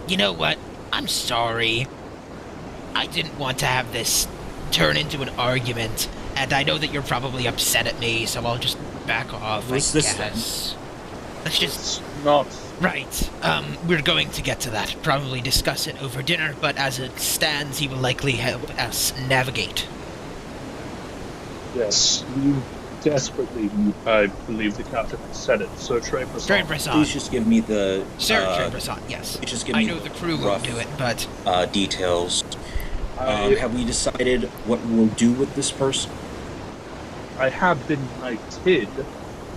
You know what? I'm sorry. I didn't want to have this turn into an argument, and I know that you're probably upset at me, so I'll just back off, What's I this then? guess. Let's just... It's not. Right. We're going to get to that. Probably discuss it over dinner, but as it stands, he will likely help us navigate. Yes, you desperately need, I believe the captain said it, Sir Tre Tre Bresaint. Please Bresaint. just give me the Sir Tre Bresaint, yes. please just give I me know the crew rough, won't do it, but... details. I Have we decided what we'll do with this person? have been knighted.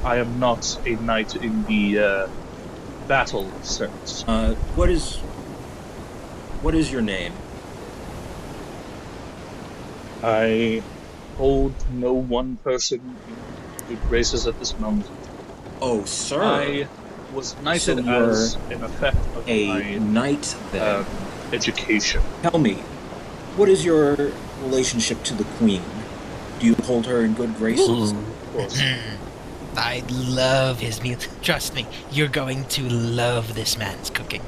I am not a knight in the battle sense. What is your name? I hold no one person in good graces at this moment. Oh, sir. I was knighted So you're as an effect of a my knight then. education. Tell me, what is your relationship to the queen? Do you hold her in good graces? Of course. I love his meal. Trust me, you're going to love this man's cooking.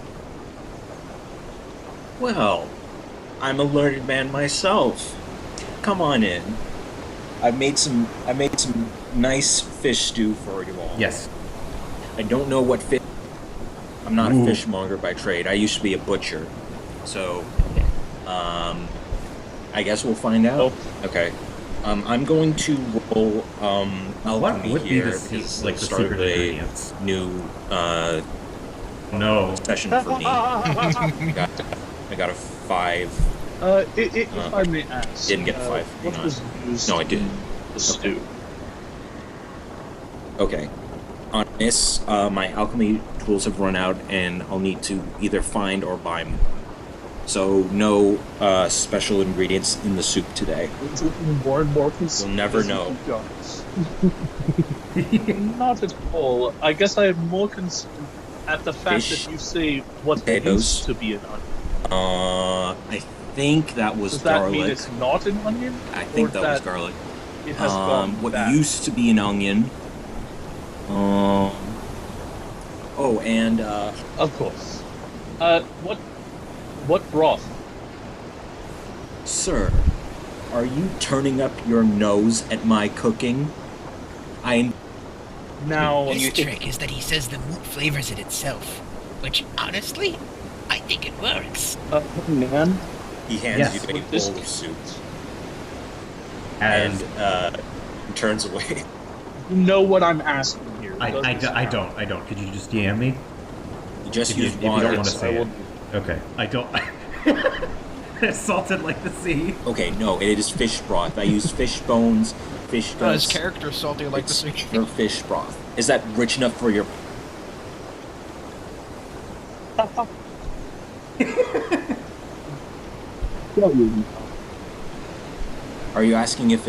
Well, I'm a learned man myself. Come on in. I made some nice fish stew for you all. Yes. I don't know what fish. I'm not Ooh. a fishmonger by trade. I used to be a butcher. So, I guess we'll find out. Oh. Okay. I'm going to roll What alchemy would be here the because like the start of secret a ingredients? new No. session for me. I got a 5. If I may ask, Didn't get 5. what Hang was on. used No, I didn't. in the stew? Okay. On this, my alchemy tools have run out, and I'll need to either find or buy more. So, no special ingredients in the soup today. It's looking more and more consistent. You'll never know. Not at all. I guess I am more concerned at the fact Fish, that you say what potatoes. used to be an onion. I think that was Does that garlic. mean it's not an onion? I think or that was garlic. It has gone What bad? used to be an onion. Oh, and Of course. What broth? sir, are you turning up your nose at my cooking? Now, His trick is that he says the meat flavors it itself, which, honestly, I think it works. man, He hands Yes. you a With this- bowl of soup And and turns away. you know what I'm asking here. I doesn't don't. Could you just DM me? You just If you, use if you water. don't want to I say will it. Okay. I don't. Salted like the sea. Okay, no, it is fish broth. I use fish bones, fish guts. character's salty like It's for fish broth. Is that rich enough for your? Are you asking if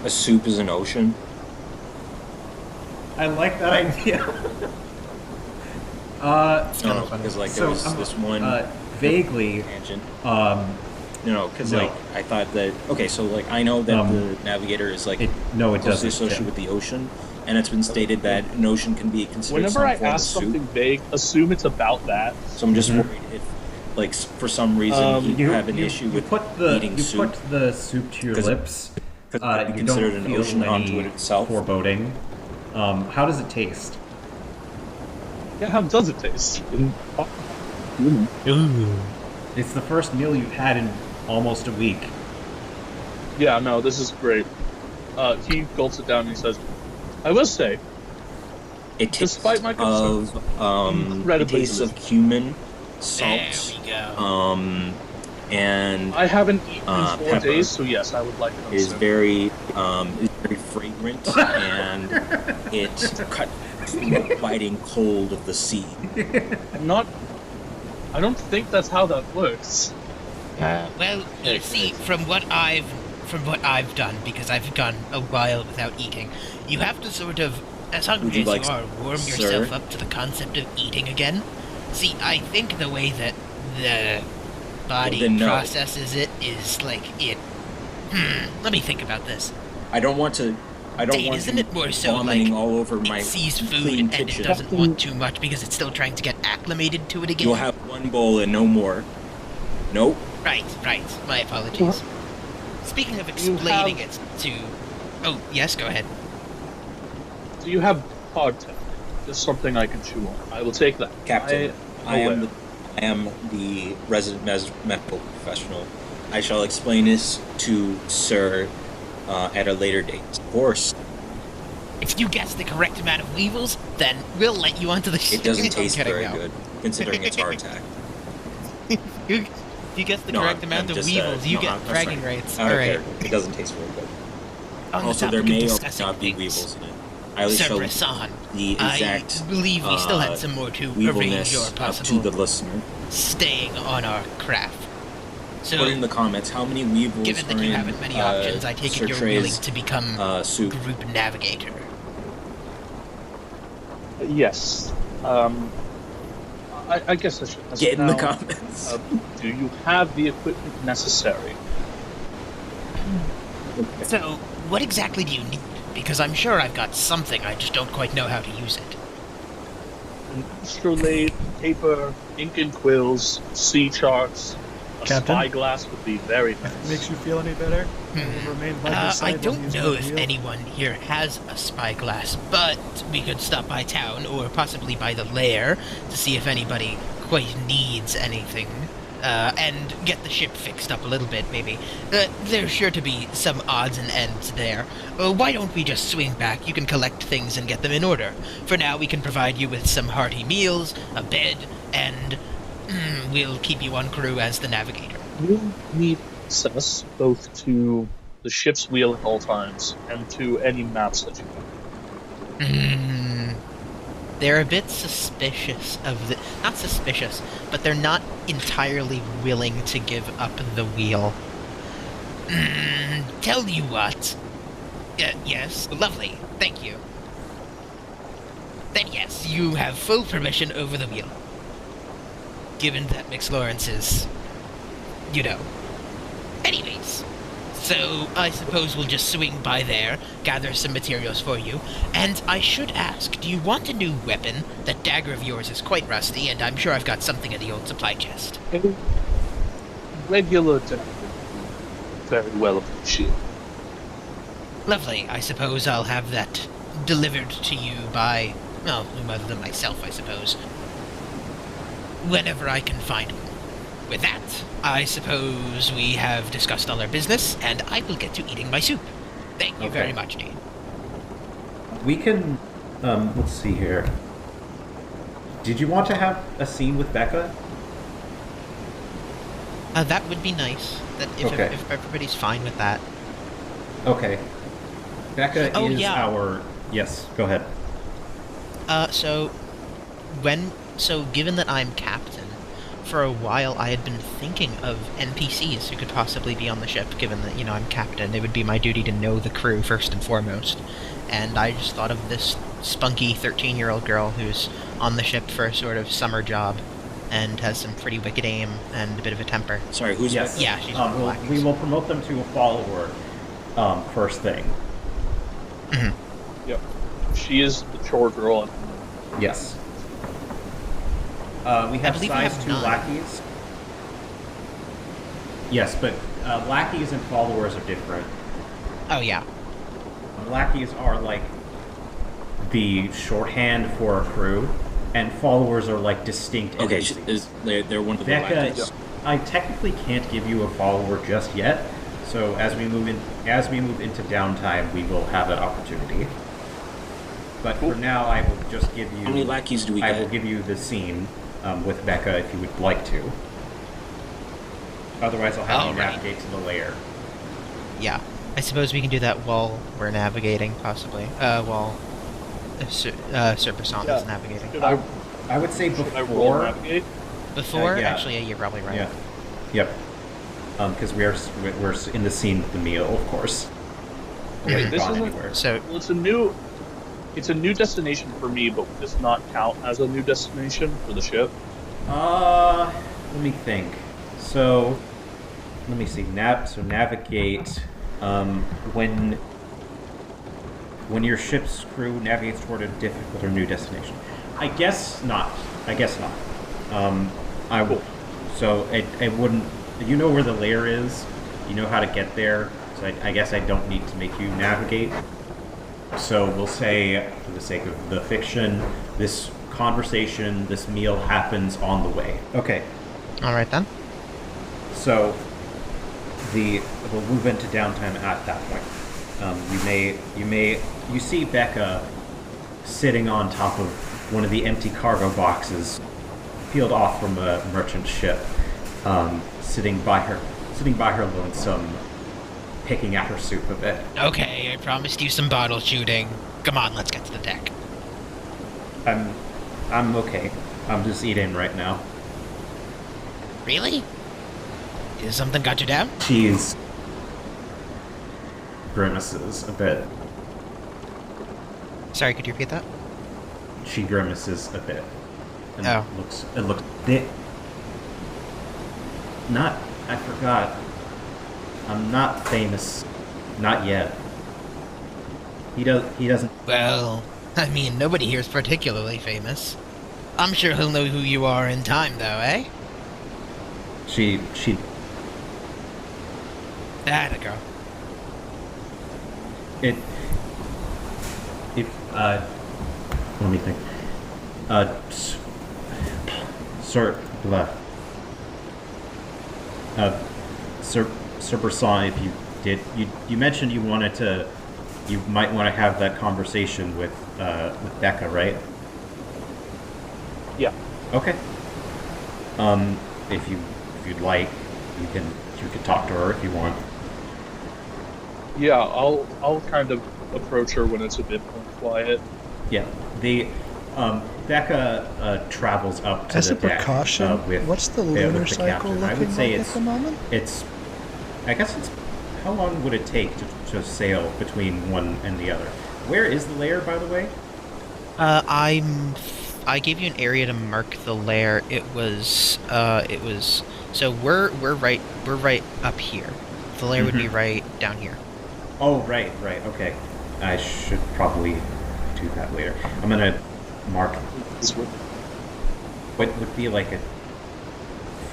a soup is an ocean? I like that idea. No, because like there was this one vaguely. tangent. No, because No. like I thought that. Okay, so like I know that the Navigator is like it closely doesn't. associated Yeah. with the ocean, and it's been stated that an ocean can be considered Whenever some I form of ask soup. something vague, assume it's about that. So I'm just worried if, like, for some reason you have an issue with eating soup. Put the soup to your 'Cause- lips. Because it could be You considered don't an feel ocean unto any it itself. foreboding. How does it taste? Yeah, how does it taste? It's the first meal you've had in almost a week. Yeah, no, this is great. He gulps it down and he says, I will say, It tastes Despite my concerns, it incredibly tastes of delicious. cumin, salt, There we go. and I haven't eaten in 4 pepper. days, so yes, I would like it on is soup. very fragrant, and it cuts the biting cold of the sea. I don't think that's how that works. Well, you see, from what I've done, because I've gone a while without eating, you have to sort of, as Would hungry you as like, you are, warm sir? yourself up to the concept of eating again. See, I think the way that the body then no. processes it is like it. Let me think about this. I don't want to. I don't Dane, want isn't you it more so vomiting like all over my it sees food clean and kitchen. it doesn't want too much because it's still trying to get acclimated to it again? You'll have one bowl and no more. Nope. Right. My apologies. Speaking of explaining it to... Oh, yes, go ahead. Do you have hardtack? Just something I can chew on. I will take that. Captain, I am aware. the resident medical professional. I shall explain this to Sir at a later date. Of course, If you guess the correct amount of weevils, then we'll let you onto the ship. it doesn't I'm taste kidding, very no. good, considering it's hardtack. You guess the No, correct I'm amount of just, weevils, you no, get I'm bragging sorry. rights. I don't Alright. care. It doesn't taste very good. On Also, the there topic may of or may discussing not be things, weevils in it. I Sir shall Bresaint, the exact I believe we still had some more to arrange weevilness your up to possible the listener. staying on our craft. So, Put in the comments how many weevils given that are you in haven't many options, I take Sir it you're willing Tre's, to become soup. group navigator. Yes. I guess I should ask Get in the now, comments. do you have the equipment necessary? So, what exactly do you need? Because I'm sure I've got something, I just don't quite know how to use it. An astrolabe, paper, ink and quills, sea charts, a Captain? spyglass would be very If it nice. makes you feel any better, we'll remain by your I side while don't he's know on the if wheel. anyone here has a spyglass, but we could stop by town or possibly by the lair to see if anybody quite needs anything. And get the ship fixed up a little bit, maybe. There's sure to be some odds and ends there. Why don't we just swing back? You can collect things and get them in order. For now, we can provide you with some hearty meals, a bed, and we'll keep you on crew as the navigator. You need access both to the ship's wheel at all times and to any maps that you have. They're a bit suspicious of the... Not suspicious, but they're not entirely willing to give up the wheel. Tell you what. Yes, lovely, thank you. Then yes, you have full permission over the wheel. Given that Laurence is... you know. Anyways, so I suppose we'll just swing by there, gather some materials for you, and I should ask, do you want a new weapon? That dagger of yours is quite rusty, and I'm sure I've got something in the old supply chest. A regular dagger. Very well appreciated. Lovely, I suppose I'll have that delivered to you by, well, whom other than myself, I suppose. Whenever I can find one. With that, I suppose we have discussed all our business, and I will get to eating my soup. Thank you very much, Dane. We can, let's see here. Did you want to have a scene with Becca? That would be nice. That if, Okay. if everybody's fine with that. Okay. Becca Oh, is yeah. our... Yes, go ahead. So given that I'm captain, for a while I had been thinking of NPCs who could possibly be on the ship, given that, I'm captain. It would be my duty to know the crew first and foremost. And I just thought of this spunky 13-year-old girl who's on the ship for a sort of summer job. and has some pretty wicked aim and a bit of a temper. Sorry, who's Yes. Becca? Yeah, she's one of the lackeys. we will promote them to a follower first thing. Yep. She is the chore girl. Yes. We have believe we size have 2 none. lackeys. Yes, but lackeys and followers are different. Oh, yeah. Lackeys are like the shorthand for a crew, and followers are like distinct Okay, entities. they're one of the Becca, lackeys. I technically can't give you a follower just yet. So as we move into downtime, we will have that opportunity. But for now, I will just give you. How many lackeys do we I get? will give you the scene with Becca if you would like to. Otherwise, I'll have you Alright. navigate to the lair. Yeah. I suppose we can do that while we're navigating, possibly. While Sir Bresaint is navigating. Should I, I would say should I roll before. navigate? Before? yeah. Actually, yeah, you're probably right. Yeah. Yep. Because we're in the scene with the meal, of course. We Wait, haven't this gone isn't- anywhere. So, Well, it's a new destination for me, but does not count as a new destination for the ship. Let me think. So, let me see. Navigate. When your ship's crew navigates toward a difficult or new destination. I guess not. I will. So it wouldn't. You know where the lair is. You know how to get there. So I guess I don't need to make you navigate. So we'll say, for the sake of the fiction, this conversation, this meal happens on the way. Okay. alright then. So we'll move into downtime at that point. You see Becca sitting on top of one of the empty cargo boxes peeled off from a merchant ship, sitting by her lonesome, picking at her soup a bit. Okay, I promised you some bottle shooting. Come on, let's get to the deck. I'm okay. I'm just eating right now. Really? Is something got you down? She's grimaces a bit. Sorry, could you repeat that? She grimaces a bit. And Oh. it looks bit. I forgot. I'm not famous. Not yet. He doesn't. Well, I mean, nobody here is particularly famous. I'm sure he'll know who you are in time, though, eh? She That a girl. let me think. Sir, blah. Sir Bresaint, if you did, you mentioned you might want to have that conversation with Becca, right? Yeah. Okay. If you'd like, you can talk to her if you want. Yeah, I'll kind of approach her when it's a bit more quiet. Yeah. Becca travels up to As the a deck. precaution, With, what's the with lunar the cycle captain. I looking would say like at the moment? I guess it's. How long would it take to sail between one and the other? Where is the lair, by the way? I gave you an area to mark the lair. It was so we're right up here. The lair would be right down here. Oh, right, okay. I should probably do that later. I'm gonna mark what would be like a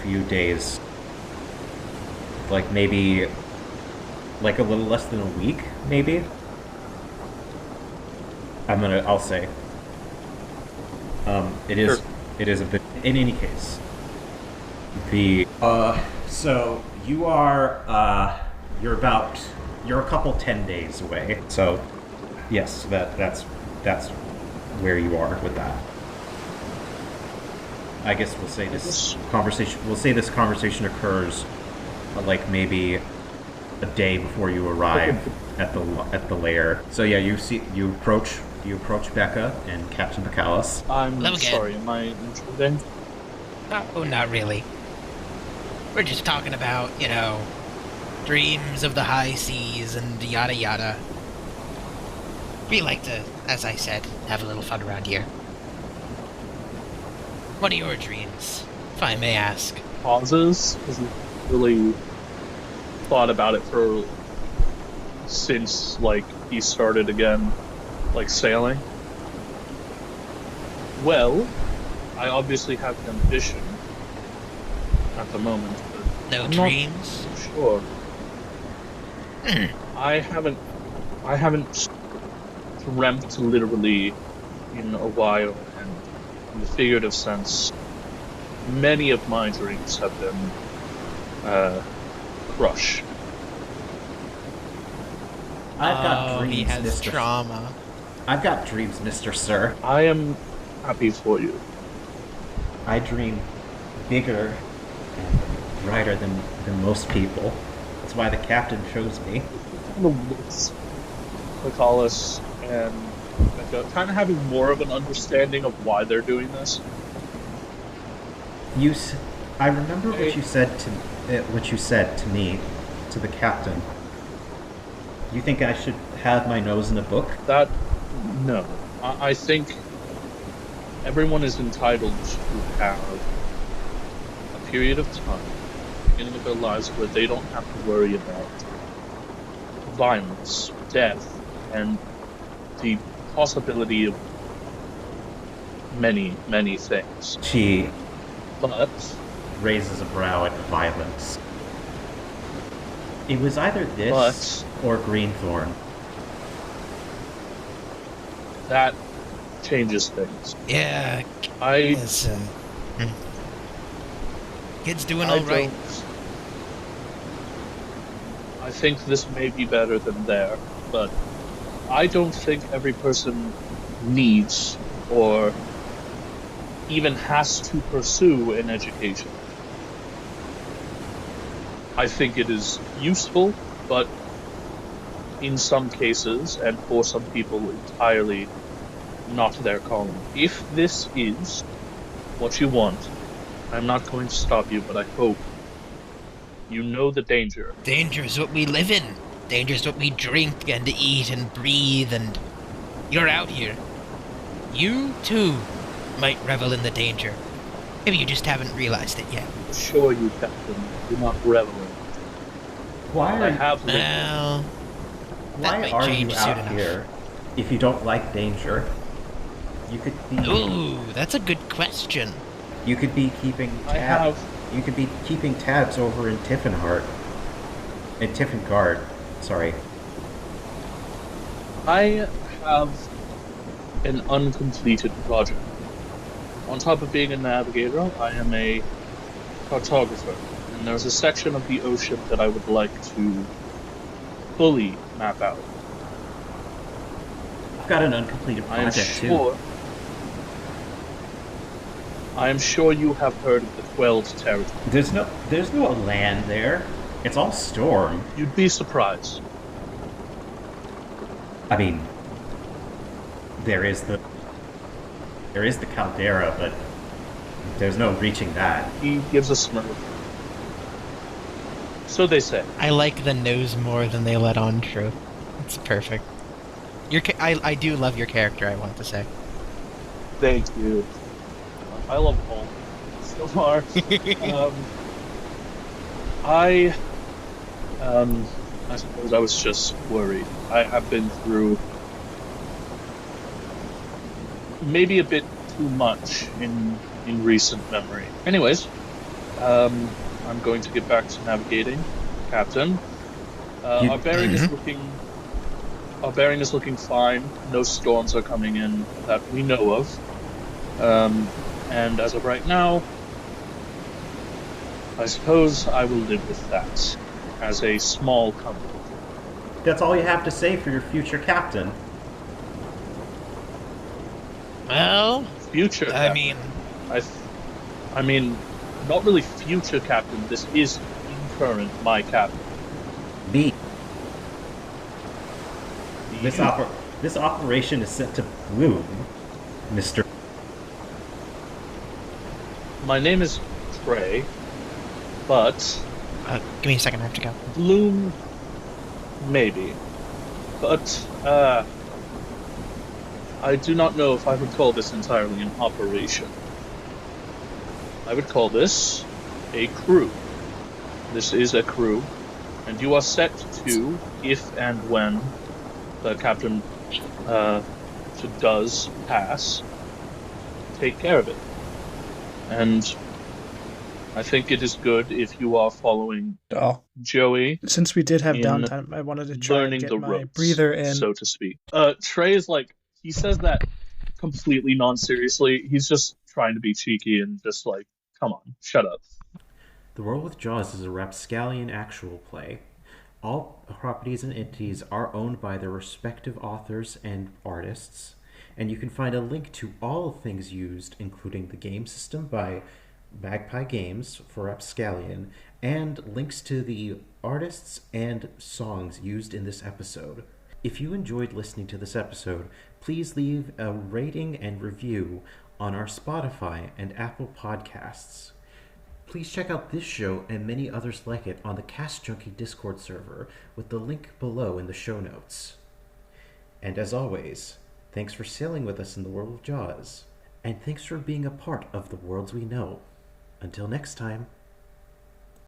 few days, like maybe like a little less than a week, maybe. I'll say. It is. Sure. It is a bit. In any case, so you are. You're a couple 10 days away. So, yes, that's where you are with that. I guess we'll say this conversation occurs, like maybe a day before you arrive at the lair. So yeah, you approach Becca and Captain Pacallis. I'm Hello again. sorry, am I intruding? Oh, not really. We're just talking about, dreams of the high seas and yada yada. We like to, as I said, have a little fun around here. What are your dreams? If I may ask. Pauses, because he really thought about it since, like, he started again, like, sailing. Well, I obviously have an ambition at the moment, but No I'm dreams? not sure. I haven't dreamt literally in a while, and in the figurative sense, many of my dreams have been crushed. I've got dreams, He has Mr. trauma. I've got dreams, Mr. Sir. I am happy for you. I dream bigger and brighter than most people. That's why the captain chose me. Kind of looks Pacallis and Becca kind of having more of an understanding of why they're doing this. I remember what you said to me, to the captain. You think I should have my nose in a book? No. I think everyone is entitled to have a period of time, beginning of their lives, where they don't have to worry about violence, death, and the possibility of many, many things. She But raises a brow at violence. It was either this or Greenthorn. that changes things. Yeah, I kid's doing I all right. I think this may be better than there, but I don't think every person needs or even has to pursue an education. I think it is useful, but in some cases, and for some people, entirely not their calling. If this is what you want, I'm not going to stop you, but I hope you know the danger. Danger's what we live in. Danger's what we drink and eat and breathe, and you're out here. You, too, might revel in the danger. Maybe you just haven't realized it yet. I assure you, Captain, you're not reveling. Why I are have lived. Well, that Why might are you change soon out enough. here if you don't like danger? You could be. Ooh, that's a good question. You could be keeping I have. You could be keeping tabs over in Tiffenhart. In Tiffengard. Sorry. I have an uncompleted project. On top of being a navigator, I am a cartographer, and there's a section of the ocean that I would like to fully map out. I've got an uncompleted I am project sure. I am sure you have heard of the Quelled territory. too. There's no land there. It's all storm. You'd be surprised. I mean, there is the caldera, but there's no reaching that. He gives a smirk. So they say. I like the nose more than they let on. True, it's perfect. I do love your character. I want to say. Thank you. I love all so far. I suppose I was just worried. I have been through maybe a bit too much in recent memory. Anyways, I'm going to get back to navigating, Captain. Our bearing is looking fine. No storms are coming in that we know of. And as of right now, I suppose I will live with that as a small comfort. That's all you have to say for your future captain. Well, Future I captain. I mean, not really future captain. This is current my captain. B. This operation is set to bloom, Mr. My name is Trey, but give me a second. I have to go. bloom, maybe. But I do not know if I would call this entirely an operation. I would call this a crew. This is a crew, and you are set to, if and when the captain does pass, take care of it. And I think it is good if you are following Oh, Joey since we did have in downtime, I wanted to try and learning get the my ropes, breather in. so to speak. Trey is like, he says that completely non-seriously. He's just trying to be cheeky and just like, come on, shut up. The World with Jaws is a Rapscallion actual play. All properties and entities are owned by their respective authors and artists, and you can find a link to all things used, including the game system by Magpie Games for Rapscallion, and links to the artists and songs used in this episode. If you enjoyed listening to this episode, please leave a rating and review on our Spotify and Apple Podcasts. Please check out this show and many others like it on the Cast Junkie Discord server with the link below in the show notes. And as always, thanks for sailing with us in the world of Jaws, and thanks for being a part of the worlds we know. Until next time.